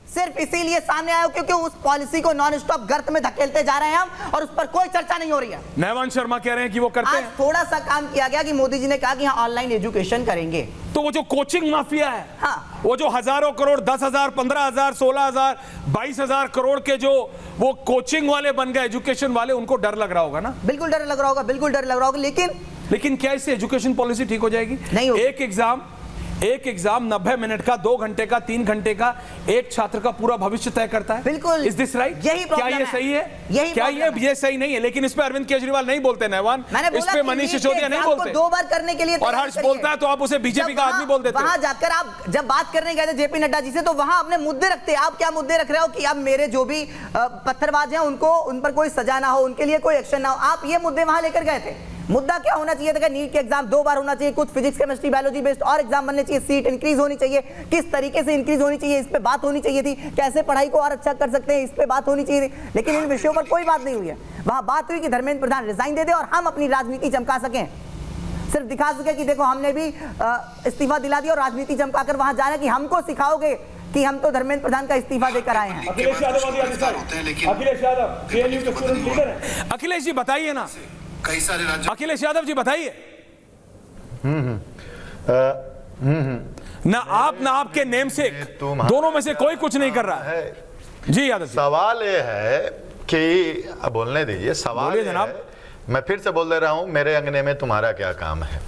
सिर्फ इसीलिए सामने आया क्योंकि उस पॉलिसी को नॉन स्टॉप गर्त में धकेलते जा रहे हैं हम, और उस पर कोई चर्चा नहीं हो रही है। नहवान शर्मा कह रहे हैं कि वो करते हैं। थोड़ा सा काम किया गया कि मोदी जी ने कहा कि हाँ ऑनलाइन एजुकेशन करेंगे। तो वो जो कोचिंग माफिया है, हाँ, वो जो हजारों करोड़, 10,000, 15,000, 16,000, 22,000 करोड़ के जो वो कोचिंग वाले बन गए, एजुकेशन वाले, उनको डर लग रहा होगा ना? बिल्कुल डर लग रहा होगा, बिल्कुल डर लग रहा होगा। लेकिन क्या इससे एजुकेशन पॉलिसी ठीक हो जाएगी? नहीं होगी। एक एग्जाम 90 मिनट का, 2 घंटे का, 3 घंटे का, एक छात्र का पूरा भविष्य तय करता है। बिल्कुल। Is this right? यही क्या ये सही है? क्या ये सही नहीं है? लेकिन इस पे अरविंद केजरीवाल नहीं बोलते नहवान, इस पे मनीष सिसोदिया नहीं बोलते। 2 बार करने के लिए और हर्ष बोलता है तो आप उसे बीजेपी का आदमी बोल देते हैं। वहां जाकर आप जब बात करने गए थे जेपी नड्डा जी से, तो वहां अपने मुद्दे रखते। आप क्या मुद्दे रख रहे हो कि अब मेरे जो भी पत्थरबाज हैं उनको, उन पर कोई सजा ना हो, उनके लिए कोई एक्शन ना हो। आप ये मुद्दे वहां लेकर गए थे। मुद्दा क्या होना चाहिए था? नीट के एग्जाम 2 बार होना चाहिए, कुछ फिजिक्स, केमिस्ट्री, बायोलॉजी बेस्ड और एग्जाम बनने चाहिए, सीट इंक्रीज होनी चाहिए, किस तरीके से इंक्रीज होनी चाहिए इस पे बात होनी चाहिए थी, कैसे पढ़ाई को और अच्छा कर सकते हैं इस पे बात होनी चाहिए थी। लेकिन इन विषयों पर कोई बात नहीं हुई है। वहां बात हुई कि धर्मेंद्र प्रधान रिजाइन दे दे और हम अपनी राजनीति चमका सकें, सिर्फ दिखा सके कि देखो हमने भी इस्तीफा दिला दिया, और राजनीति चमकाकर वहां जाना कि हमको सिखाओगे कि हम तो धर्मेंद्र प्रधान का इस्तीफा देकर आए हैं। अखिलेश यादव जेएनयू के स्टूडेंट लीडर हैं। अखिलेश जी बताइए ना, कई सारे राज्य। अखिलेश यादव जी बताइए। ना आप ना आपके नेमसेक, दोनों में से कोई कुछ नहीं कर रहा है। जी यादव जी, सवाल ये है कि बोलने दीजिए। सवाल जनाब, मैं फिर से बोल दे रहा हूं, मेरे अंगने में तुम्हारा क्या काम है।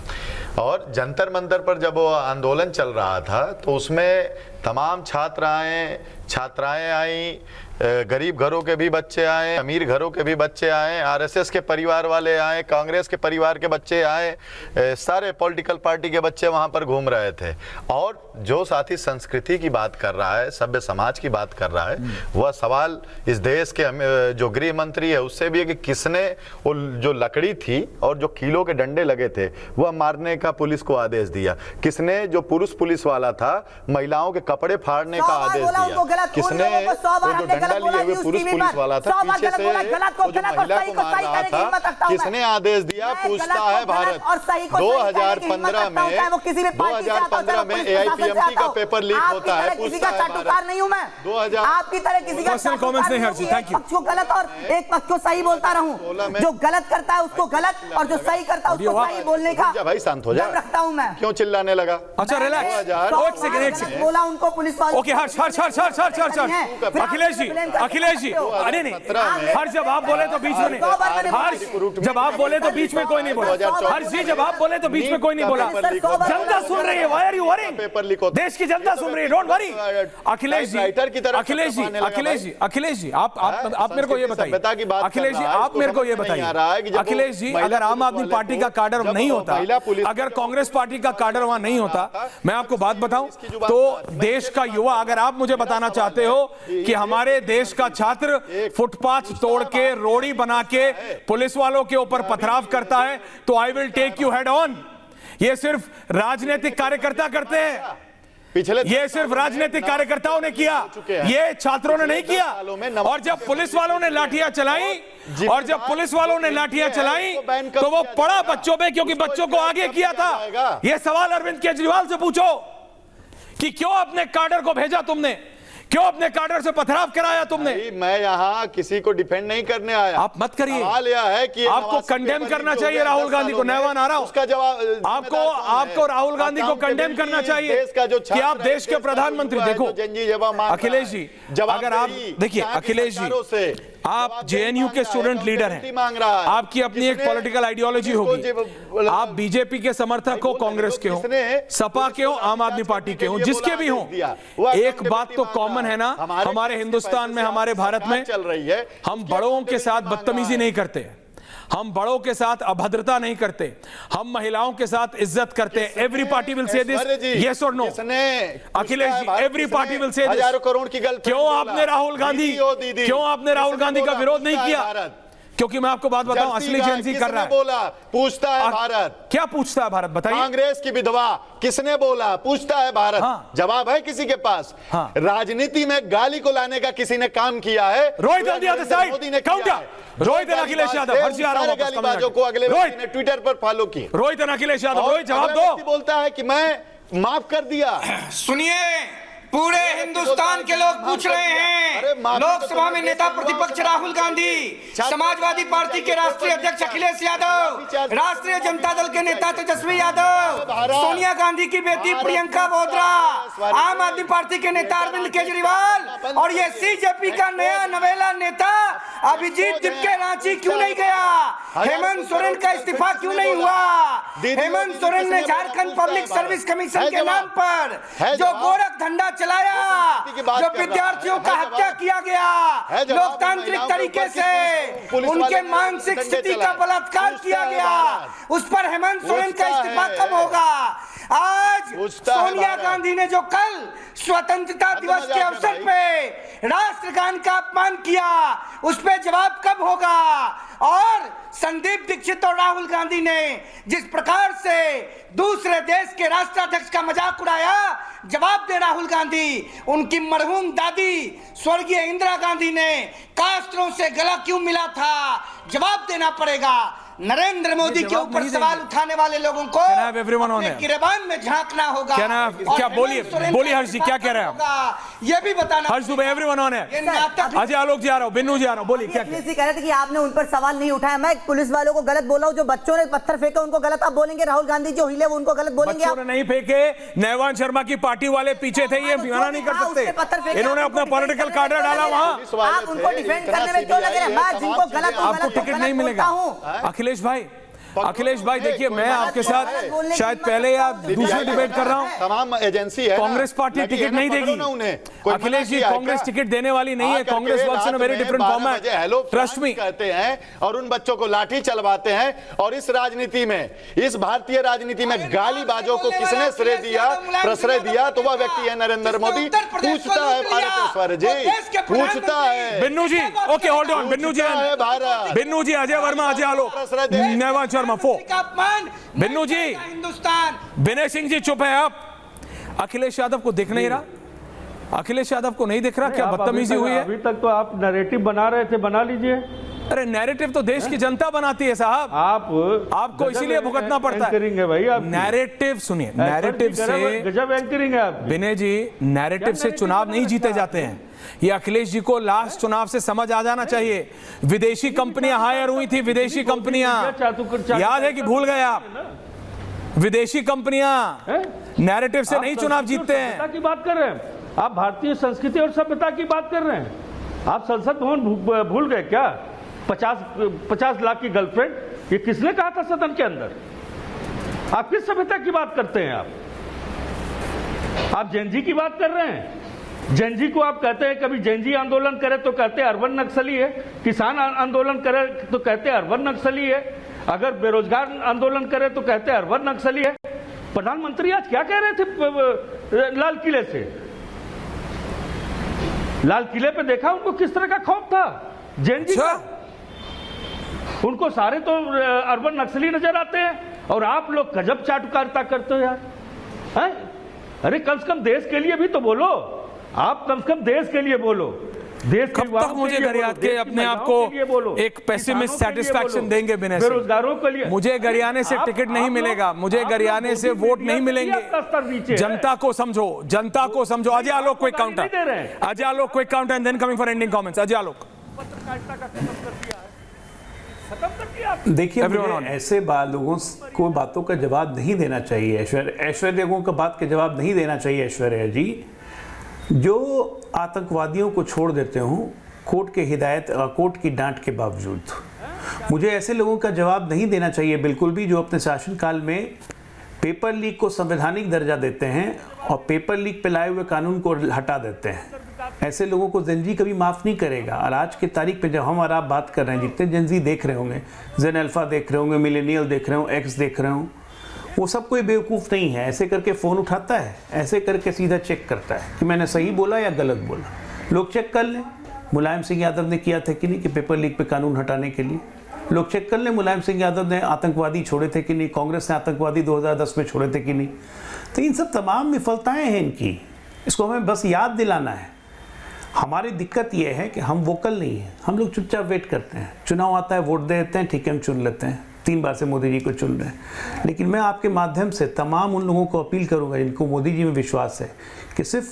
और जंतर मंतर पर जब वो आंदोलन चल रहा था तो उसमें तमाम छात्राएं आई, गरीब घरों के भी बच्चे आए, अमीर घरों के भी बच्चे आए, आरएसएस के परिवार वाले आए, कांग्रेस के परिवार के बच्चे आए, सारे पॉलिटिकल पार्टी के बच्चे वहां पर घूम रहे थे। और जो साथी संस्कृति की बात कर रहा है, सभ्य समाज की बात कर रहा है, वह सवाल इस देश के जो गृह मंत्री है उससे भी है कि किसने वो जो लकड़ी थी और जो कीलों के डंडे लगे थे वह मारने का पुलिस को आदेश दिया? किसने जो पुलिस वाला था महिलाओं के कपड़े फाड़ने का आदेश दिया? किसने डंडा लिए हुए पुलिस वाला था पीछे से वो जो महिला को मार रहा था, किसने आदेश दिया? पूछता है भारत। 2015 में AIPMT का पेपर लीक होता है, पूछता है भारत। नहीं हूं मैं, आपकी तरह किसी का कमेंट्स नहीं, हर्षी, थैंक यू। पक्ष को गलत और एक पक्ष को सही बोलता रहूं, जो गलत करता है उसको गलत और जो सही करता है उसको सही बोलने का भाई शांत हो जा रखता हूं मैं। क्यों चिल्लाने लगा? अच्छा रिलैक्स, एक सेकंड बोला उनको पुलिस वाले। ओके हर्ष अखिलेश जी अरे नहीं हर्ष, जब आप बोले तो बीच में नहीं, हर्ष जब आप बोले तो बीच में कोई नहीं बोला, हर्ष जी जब आप बोले तो बीच में कोई नहीं बोला। जनता सुन रही है, व्हाई आर यू वरिंग? देश की जनता सुन रही है, डोंट वरी। अखिलेश जी आप मेरे को ये बताइए, अखिलेश जी आप मेरे को ये बताइए, अखिलेश जी अगर आम आदमी पार्टी का काडर नहीं होता, अगर कांग्रेस पार्टी का काडर वहां नहीं होता, मैं आपको बात बताऊं तो देश का युवा, अगर आप मुझे बताना चाहते हो कि हमारे देश का छात्र फुटपाथ तोड़ के रोड़ी बना के पुलिस वालों के ऊपर पथराव करता है तो I will take you head on. ये सिर्फ राजनीतिक कार्यकर्ता करते हैं, ये सिर्फ राजनीतिक कार्यकर्ताओं ने किया, ये छात्रों ने नहीं किया। और जब पुलिस वालों ने लाठियां चलाई तो वो पड़ा बच्चों पे, क्योंकि बच्चों को आगे किया था। ये सवाल अरविंद केजरीवाल से पूछो कि क्यों अपने काडर को भेजा तुमने, क्यों अपने काडर से पथराव कराया तुमने? मैं यहाँ किसी को डिफेंड नहीं करने आया, आप मत करिए। सवाल यह है कि आपको कंडेम करना चाहिए राहुल गांधी को, नया आ रहा हूं उसका जवाब आपको राहुल गांधी को कंडेम करना चाहिए कि आप देश के प्रधानमंत्री। देखो अखिलेश जी, अगर आप देखिए अखिलेश जी, आप जेएनयू के स्टूडेंट लीडर हैं, आपकी अपनी एक पॉलिटिकल आइडियोलॉजी होगी, आप बीजेपी के समर्थक हो, कांग्रेस के हो, सपा के हो, आम आदमी पार्टी के हो, जिसके भी हो, एक बात तो कॉमन है ना, हमारे हिंदुस्तान में, हमारे भारत में चल रही है, हम बड़ों के साथ बदतमीजी नहीं करते, हम बड़ों के साथ अभद्रता नहीं करते, हम महिलाओं के साथ इज्जत करते हैं। Every party will say this, yes और no? Akhilesh ji, every party will say this. हजारों करोड़ की गलती। क्यों आपने राहुल गांधी का विरोध नहीं किया? क्योंकि मैं आपको बात बताऊं, असली जेएनसी कर रहा है। बोला पूछता है भारत, क्या पूछता है भारत बताइए? कांग्रेस की विधवा किसने बोला पूछता है भारत। हाँ। जवाब है किसी के पास? हाँ। राजनीति में गाली को लाने का किसी ने काम किया है? रोहित मोदी ने काउंटर, रोहित अखिलेश यादव, गालीबाजों को अगले ने ट्विटर पर फॉलो किया। रोहित अखिलेश यादव, रोहित जवाब दो। बोलता है कि मैं माफ कर दिया। सुनिए, पूरे हिंदुस्तान के लोग पूछ रहे हैं, लोकसभा में नेता प्रतिपक्ष राहुल गांधी, समाजवादी पार्टी के राष्ट्रीय अध्यक्ष अखिलेश यादव, राष्ट्रीय जनता दल के नेता तेजस्वी यादव, सोनिया गांधी की बेटी प्रियंका वाड्रा, आम आदमी पार्टी के नेता अरविंद केजरीवाल और ये सीजेपी का नया नवेला नेता अभिजीत दिपके रांची क्यों नहीं गया? हेमंत सोरेन का इस्तीफा क्यों नहीं हुआ? हेमंत सोरेन ने झारखंड पब्लिक सर्विस कमीशन के नाम पर जो गोरख धंधा चलाया, जो विद्यार्थियों का हत्या किया गया लोकतांत्रिक तरीके से, उनके मानसिक स्थिति का बलात्कार किया गया, उस पर हेमंत सोरेन का इस्तीफा कब होगा? आज सोनिया गांधी ने जो कल स्वतंत्रता दिवस के अवसर पे राष्ट्रगान का अपमान किया, उस पे जवाब कब होगा? और संदीप दीक्षित और राहुल गांधी ने जिस प्रकार से दूसरे देश के राष्ट्राध्यक्ष का मजाक उड़ाया, जवाब दे राहुल गांधी। उनकी मरहूम दादी स्वर्गीय इंदिरा गांधी ने कास्ट्रो से गला क्यों मिला था, जवाब देना पड़ेगा। नरेंद्र मोदी के ऊपर सवाल उठाने वाले लोगों को गिरबान में झांकना होगा। क्या बोलिए हर्ष जी, क्या कह रहे हैं? ये भी बताना हर्ष दुबे, एवरीवन ऑन है। अजय आलोक जी आ रहा हूं, बिन्नू जी आ रहा हूं, बोलिए क्या कह रहे थे कि आपने उन पर सवाल नहीं उठाया। मैं पुलिस वालों को गलत बोला हूं, जो बच्चों ने पत्थर फेंके उनको गलत आप बोलेंगे? राहुल गांधी जो हिले वो उनको गलत बोलेंगे? बच्चों ने नहीं फेंके, नैवान शर्मा की पार्टी वाले पीछे थे, ये मना नहीं कर सकते। इन्होंने अपना पॉलिटिकल कार्डर डाला वहां, आप उनको डिफेंड करने में क्यों लगे? मैं जिनको गलत आपको टिकट नहीं मिलेगा। अखिलेश भाई अखिलेश भाई देखिए, मैं आपके साथ शायद पहले या दूसरी डिबेट कर रहा हूं। तमाम एजेंसी है, कांग्रेस पार्टी टिकट नहीं देगी अखिलेश जी, कांग्रेस टिकट देने वाली नहीं है। Congress works in a very different format, trust me. कहते हैं और उन बच्चों को लाठी चलवाते हैं। और इस राजनीति में, इस भारतीय राजनीति में गालीबाजों को किसने श्रेय दिया, प्रश्रय दिया? तो वह व्यक्ति है नरेंद्र मोदी। पूछता है भारतेश्वर जी, पूछता है बिन्नू जी। ओके होल्ड ऑन, बिन्नू जी, बिन्नू जी, अजय वर्मा, अजय आलोक, नेवान शर्मा, फो बिन्नू जी, हिंदुस्तान। विनय सिंह जी चुप है आप। अखिलेश यादव को दिख नहीं रहा, अखिलेश यादव को नहीं दिख रहा, क्या बदतमीजी हुई है? अभी तक तो आप नैरेटिव बना रहे थे, बना लीजिए। अरे नैरेटिव तो देश की जनता बनाती है साहब, आपको इसीलिए भुगतना पड़ता है भाई। आप नैरेटिव सुनिए, नैरेटिव से गजब एंकरिंग है आप। विनय जी, नैरेटिव से चुनाव नहीं जीते जाते हैं। ये अखिलेश जी को लास्ट चुनाव से समझ आ जाना चाहिए। विदेशी कंपनियां हायर हुई थी, विदेशी कंपनियां, याद है कि भूल गए आप? विदेशी कंपनियां नैरेटिव से नहीं चुनाव जीतते हैं। की बात कर रहे हैं आप, भारतीय संस्कृति और सभ्यता की बात कर रहे हैं आप। संसद भवन भूल गए क्या? 50 लाख की गर्लफ्रेंड, ये किसने कहा था सदन के अंदर? आप किस सभ्यता की बात करते हैं? आप जेनजी की बात कर रहे हैं। जेनजी को आप कहते हैं, कभी जेनजी आंदोलन करे तो कहते हैं अर्बन नक्सली है, किसान आंदोलन करे तो कहते हैं अर्बन नक्सली है, अगर बेरोजगार आंदोलन करे तो कहते हैं अर्बन नक्सली है। प्रधानमंत्री आज क्या कह रहे थे लाल किले से? लाल किले पे देखा उनको किस तरह का खौफ था जेनजी का? उनको सारे तो अर्बन नक्सली नजर आते हैं और आप लोग गजब चाटुकारिता करते हो यार। है? अरे कम से कम देश के लिए भी तो बोलो, आप कम से कम देश के लिए बोलो। देश कब तक मुझे गरियात के अपने आप को एक पेसिमिस्ट सेटिस्फैक्शन देंगे? बिना बेरोजगारों के लिए मुझे गरियाने से टिकट नहीं मिलेगा, मुझे गरियाने से वोट नहीं मिलेंगे। जनता को समझो, जनता को समझो। Ajay Alok quick counter, Ajay Alok quick counter and then coming for ending comments. Ajay Alok. देखिए, ऐसे लोगों को बातों का जवाब नहीं देना चाहिए। ऐश्वर्या को बात के जवाब नहीं देना चाहिए। ऐश्वर्या जी जो आतंकवादियों को छोड़ देते हो कोर्ट के हिदायत, कोर्ट की डांट के बावजूद, मुझे ऐसे लोगों का जवाब नहीं देना चाहिए बिल्कुल भी, जो अपने शासनकाल में पेपर लीक को संवैधानिक दर्जा देते हैं और पेपर लीक पे लाए हुए कानून को हटा देते हैं। ऐसे लोगों को जेनजी कभी माफ़ नहीं करेगा। और आज की तारीख पे जब हम और आप बात कर रहे हैं, जितने जेनजी देख रहे होंगे, जेन अल्फा देख रहे होंगे, मिलेनियल देख रहे हो, एक्स देख रहे हो, वो सब कोई बेवकूफ़ नहीं है। ऐसे करके फ़ोन उठाता है, ऐसे करके सीधा चेक करता है कि मैंने सही बोला या गलत बोला। लोग चेक कर लें, मुलायम सिंह यादव ने किया था कि नहीं कि पेपर लीक पे कानून हटाने के लिए। लोग चेक कर लें, मुलायम सिंह यादव ने आतंकवादी छोड़े थे कि नहीं, कांग्रेस ने आतंकवादी 2010 में छोड़े थे कि नहीं। तो इन सब तमाम विफलताएँ हैं इनकी, इसको हमें बस याद दिलाना है। हमारी दिक्कत यह है कि हम वोकल नहीं हैं, हम लोग चुपचाप वेट करते हैं। चुनाव आता है, वोट दे देते हैं, ठीक है हम चुन लेते हैं। 3 बार से मोदी जी को चुन रहे हैं। लेकिन मैं आपके माध्यम से तमाम उन लोगों को अपील करूंगा जिनको मोदी जी में विश्वास है कि सिर्फ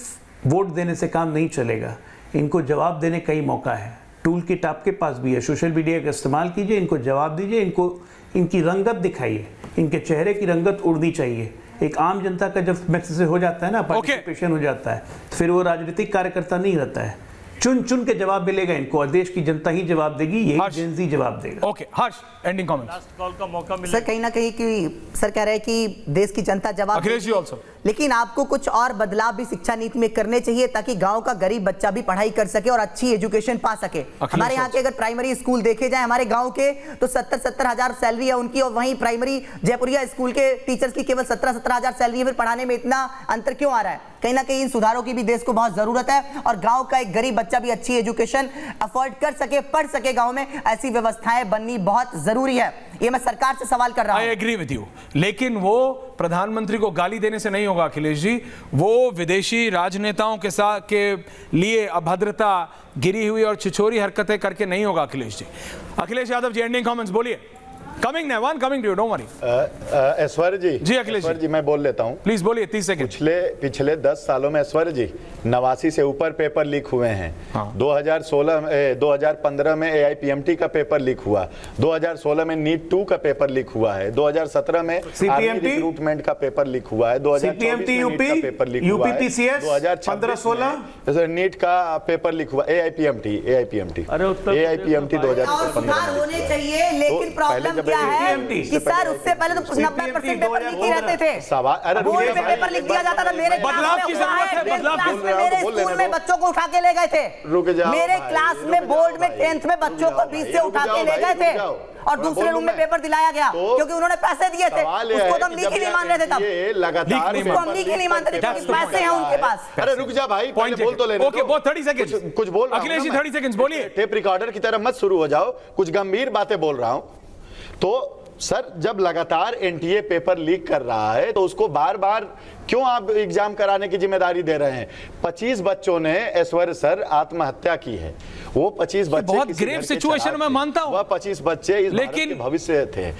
वोट देने से काम नहीं चलेगा, इनको जवाब देने का ही मौका है। टूल किट आपके पास भी है, सोशल मीडिया का इस्तेमाल कीजिए, इनको जवाब दीजिए, इनको इनकी रंगत दिखाइए, इनके चेहरे की रंगत उड़नी चाहिए। एक आम जनता का जब मैसेज हो जाता है ना, पार्टिसिपेशन हो जाता है, तो फिर वो राजनीतिक कार्यकर्ता नहीं रहता है। चुन चुन के जवाब मिलेगा इनको और देश की जनता ही जवाब देगी, यही जेनजी जवाब देगा। ओके हर्ष, एंडिंग कमेंट्स। लास्ट कॉल का मौका मिला। सर कहीं ना कहीं कि सर कह रहे हैं कि देश की जनता जवाब, अखिलेश जी आल्सो, लेकिन आपको कुछ और बदलाव भी शिक्षा नीति में करने चाहिए ताकि गांव का गरीब बच्चा भी पढ़ाई कर सके और अच्छी एजुकेशन पा सके। हमारे यहाँ के अगर प्राइमरी स्कूल देखे जाए हमारे गांव के, तो 70-70 हजार सैलरी है उनकी, और वहीं प्राइमरी जयपुरिया स्कूल के टीचर्स की केवल 17-17 हजार सैलरी है। फिर पढ़ाने में इतना अंतर क्यों आ रहा है? कहीं ना कहीं इन सुधारों की भी देश को बहुत जरूरत है और गांव का एक गरीब बच्चा भी अच्छी एजुकेशन अफोर्ड कर सके, पढ़ सके गांव में, ऐसी व्यवस्थाएं बननी बहुत जरूरी है। ये मैं सरकार से सवाल कर रहा हूं। आई एग्री विद यू, लेकिन वो प्रधानमंत्री को गाली देने से नहीं होगा अखिलेश जी, वो विदेशी राजनेताओं के साथ के लिए अभद्रता, गिरी हुई और छिछोरी हरकतें करके नहीं होगा अखिलेश जी। अखिलेश यादव जी, एंडिंग कमेंट्स बोलिए। Coming Nevan, coming to you, don't worry. Aishwarya ji, जी अखिलेश जी मैं बोल लेता हूं, प्लीज बोलिए, 30 सेकंड। पिछले 10 सालों में ऐश्वर्य जी 89 से ऊपर पेपर लीक हुए हैं। 2015 में AIPMT का पेपर लीक हुआ, 2016 में नीट 2 का पेपर लीक हुआ है, 2017 में रिक्रूटमेंट का पेपर लीक हुआ है, 2014 में नीट का पेपर लीक हुआ है, 2015 नीट का पेपर लीक हुआ, AIPMT 2015 होने चाहिए, लेकिन प्रॉब्लम किया है कि सर उससे पहले तो 90% पेपर लीक ही रहते थे, बोर्ड में पेपर लिख दिया जाता था। मेरे बदलाव की जरूरत है, बदलाव मेरे स्कूल में बच्चों को उठा के ले गए थे, मेरे क्लास में बोर्ड में 10th में बच्चों को बीच से उठा के ले गए थे और दूसरे रूम में पेपर दिलाया गया क्योंकि उन्होंने पैसे दिए थे। उसको तो हम लीक ही नहीं मान रहे थे तब, लगातार उसको हम लीक ही नहीं मानते थे क्योंकि पैसे हैं उनके पास। अरे रुक जा भाई, पहले बोल तो लेने दो। ओके, बहुत 30 सेकंड कुछ बोल रहा हूं अखिलेश जी, ना, 30 सेकंड बोलिए। टेप रिकॉर्डर की तरह मत शुरू हो जाओ, कुछ गंभीर बातें बोल रहा हूं। तो सर, जब लगातार एनटीए पेपर लीक कर रहा है तो उसको बार बार क्यों आप एग्जाम कराने की जिम्मेदारी दे रहे हैं? 25 बच्चों ने ऐश्वर्य सर आत्महत्या की है, वो 25 बच्चे बहुत ग्रेव सिचुएशन में मानता हूं, वह 25 बच्चे इस भारत के भविष्य थे।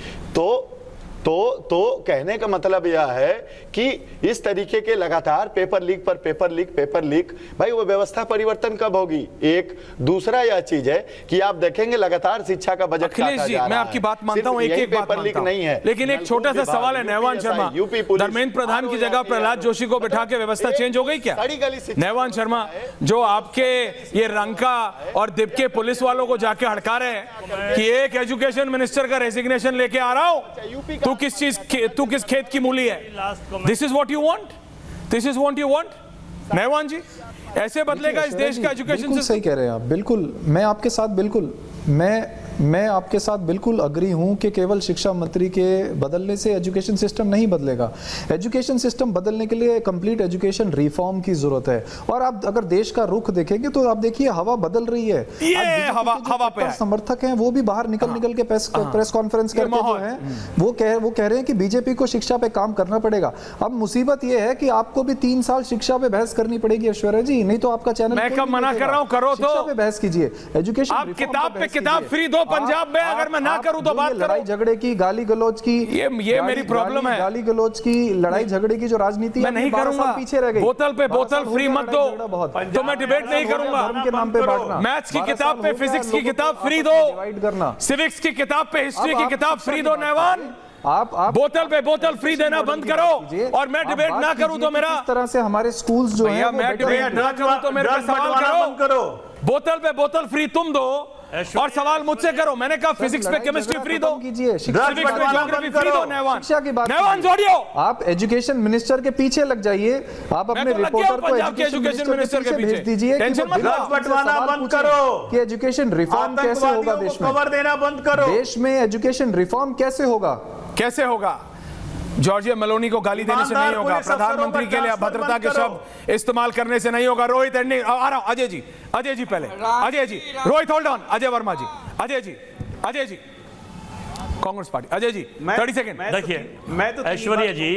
तो कहने का मतलब यह है कि इस तरीके के लगातार पेपर लीक, भाई वो व्यवस्था परिवर्तन कब होगी? एक दूसरा यह चीज है कि आप देखेंगे लगातार शिक्षा का बजट अखिलेश जी, मैं आपकी बात मानता हूं, एक बात मानता हूं, नहीं है, लेकिन एक छोटा सा सवाल है। नहवान शर्मा, धर्मेंद्र प्रधान की जगह प्रहलाद जोशी को बिठा के व्यवस्था चेंज हो गई क्या? नहवान शर्मा, जो आपके ये रंका और दिप के पुलिस वालों को जाके हड़का रहे हैं कि एक एजुकेशन मिनिस्टर का रेजिग्नेशन लेके आ रहा हूं, तू किस खेत की मूली है? This is what you want? Nahvan ji, ऐसे बदलेगा इस देश का एजुकेशन सिस्टम? सही कह रहे हैं आप, बिल्कुल मैं आपके साथ बिल्कुल मैं आपके साथ बिल्कुल अग्री हूं कि केवल शिक्षा मंत्री के बदलने से एजुकेशन सिस्टम नहीं बदलेगा। एजुकेशन सिस्टम बदलने के लिए कंप्लीट एजुकेशन रिफॉर्म की जरूरत है। और आप अगर देश का रुख देखेंगे तो आप देखिए हवा बदल रही है। ये हवा पे समर्थक हैं वो भी बाहर निकल के प्रेस कॉन्फ्रेंस करके जो है वो कह रहे हैं कि बीजेपी को शिक्षा पे काम करना पड़ेगा। अब मुसीबत ये है कि आपको भी 3 साल शिक्षा पे बहस करनी पड़ेगी ऐश्वर्या जी, नहीं तो आपका चैनल मैं कब मना कर रहा हूं, करो तो शिक्षा पे बहस कीजिए, एजुकेशन आप किताब पे किताब फ्री दो पंजाब में, अगर मैं ना करूं तो बात करो। लड़ाई झगड़े की, गाली गलौज की, ये मेरी प्रॉब्लम है। गाली गलौज की, लड़ाई झगड़े की जो राजनीति मैं नहीं करूंगा, पीछे रह गई। बोतल पे बोतल फ्री मत दो तो मैं डिबेट नहीं करूंगा। धर्म के नाम पे बांटना, मैथ्स की किताब पे फिजिक्स की किताब फ्री दो, डिवाइड करना, सिविक्स की किताब पे हिस्ट्री की किताब फ्री दो। नहवान, आप बोतल पे बोतल फ्री देना बंद करो और मैं डिबेट ना करूं तो मेरा इस तरह से हमारे स्कूल्स जो हैं मैं डिबेट ना करूं तो मेरे पे सवाल करो। बोतल पे बोतल फ्री तुम दो और सवाल मुझसे करो। मैंने कहा फिजिक्स पे केमिस्ट्री फ्री दो, सिविक्स पे ज्योग्राफी फ्री दो। शिक्षा की बात, नहवान जोड़ियो, आप एजुकेशन मिनिस्टर के पीछे लग जाइए, आप अपने रिपोर्टर को एजुकेशन मिनिस्टर के भेज दीजिए टेंशन मत बंटवाना बंद करो कि एजुकेशन रिफॉर्म कैसे होगा देश में, खबर देना बंद करो। देश में एजुकेशन रिफॉर्म कैसे होगा? जॉर्जिया मेलोनी को गाली देने से नहीं होगा, प्रधानमंत्री के लिए अभद्रता के शब्द इस्तेमाल करने से नहीं होगा। रोहित एंडिंग आ रहा हूं, अजय जी पहले, Ajay ji, Rohit hold on, Ajay Verma ji, Ajay ji Congress party, Ajay ji 30 second. देखिए, मैं तो ऐश्वर्या जी,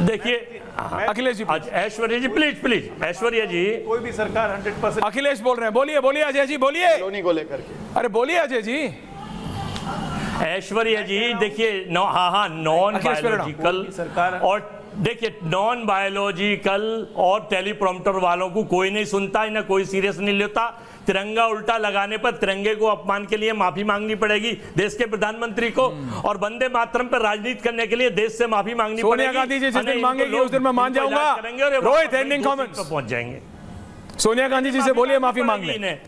देखिए अखिलेश जी, ऐश्वर्या जी प्लीज, ऐश्वर्या जी, कोई भी सरकार 100%। अखिलेश बोल रहे हैं, बोलिए अजय जी, बोलिए मेलोनी को लेकर के। अरे बोलिए अजय जी। ऐश्वर्या जी देखिए, नॉन बायोलॉजिकल और देखिए नॉन बायोलॉजिकल और टेलीप्रॉम्प्टर वालों को कोई नहीं सुनता, इन्हें कोई सीरियस नहीं लेता। तिरंगा उल्टा लगाने पर तिरंगे को अपमान के लिए माफी मांगनी पड़ेगी देश के प्रधानमंत्री को, और वंदे मातरम पर राजनीति करने के लिए देश से माफी मांगनी पड़ेगी। सोनिया गांधी जी जिस दिन मांगेगी उस दिन मैं मान जाऊंगा। रोहित एंडिंग कमेंट्स पहुंच जाएंगे। सोनिया गांधी जी से बोलिए माफी मांग लें,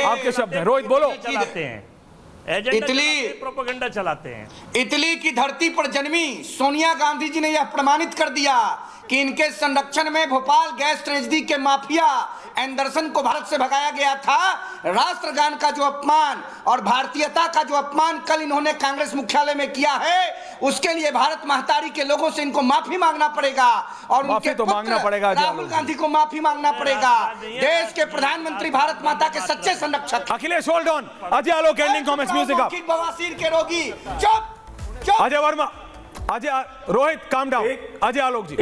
आपके शब्द हैं। रोहित बोलो। चलाते हैं प्रोपेगेंडा चलाते हैं। इटली की धरती पर जन्मी सोनिया गांधी जी ने यह प्रमाणित कर दिया कि इनके संरक्षण में भोपाल गैस ट्रेजेडी के माफिया एंडरसन को भारत से भगाया गया था। राष्ट्रगान का जो अपमान और भारतीयता का जो अपमान कल इन्होंने कांग्रेस मुख्यालय में किया है, उसके लिए भारत महतारी के लोगों से इनको माफी मांगना पड़ेगा और उनके तो मांगना पड़ेगा, राहुल गांधी को माफी मांगना पड़ेगा। देश के प्रधानमंत्री भारत माता के सच्चे संरक्षक। Akhilesh hold on, Ajay Alok ending comments music up. बवासीर के रोगी चुप। अजय वर्मा, अजय, रोहित काम डाउन, अजय आलोक जी।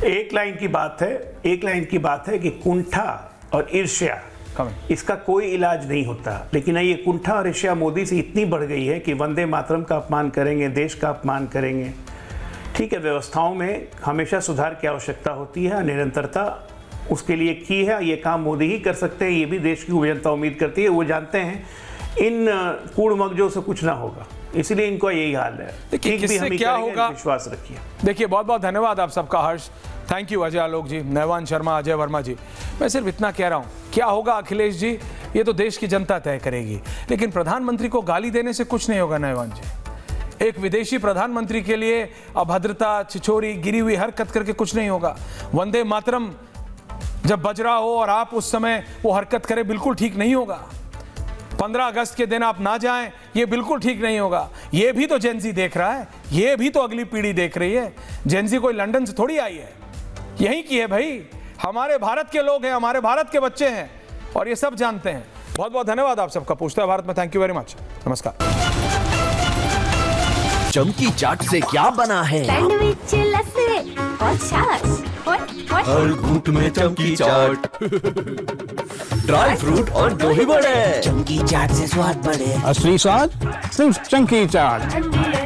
एक लाइन की बात है कि कुंठा और ईर्ष्या, इसका कोई इलाज नहीं होता, लेकिन ये कुंठा और ईर्ष्या मोदी से इतनी बढ़ गई है कि वंदे मातरम का अपमान करेंगे, देश का अपमान करेंगे। ठीक है, व्यवस्थाओं में हमेशा सुधार की आवश्यकता होती है, निरंतरता उसके लिए की है, ये काम मोदी ही कर सकते हैं, ये भी देश की जनता उम्मीद करती है। वो जानते हैं इन कूड़ मगजों से कुछ ना होगा, इसलिए इनको यही हाल है। देखिए किससे क्या होगा, विश्वास रखिए। देखिए बहुत बहुत धन्यवाद आप सबका हर्ष, थैंक यू अजय आलोक जी, नैवान शर्मा, अजय वर्मा जी। मैं सिर्फ इतना कह रहा हूँ, क्या होगा अखिलेश जी ये तो देश की जनता तय करेगी, लेकिन प्रधानमंत्री को गाली देने से कुछ नहीं होगा नैवान जी। एक विदेशी प्रधानमंत्री के लिए अभद्रता, छिछोरी, गिरी हुई हरकत करके कुछ नहीं होगा। वंदे मातरम जब बज रहा हो और आप उस समय वो हरकत करें, बिल्कुल ठीक नहीं होगा। 15 अगस्त के दिन आप ना जाएं, ये बिल्कुल ठीक नहीं होगा। ये भी तो जेनजी देख रहा है, ये भी तो अगली पीढ़ी देख रही है। जेनजी कोई लंदन से थोड़ी आई है, यहीं की है भाई, हमारे भारत के लोग हैं, हमारे भारत के बच्चे हैं और ये सब जानते हैं। बहुत बहुत धन्यवाद आप सबका। पूछता है भारत में, थैंक यू वेरी मच, नमस्कार। चमकी चाट से क्या बना है? सैंडविच, लस्सी और छाछ हर घूंट में चमकी चाट, ड्राई फ्रूट और दही बड़े, चमकी चाट से स्वाद बढ़े। असली स्वाद सिर्फ चंकी चाट।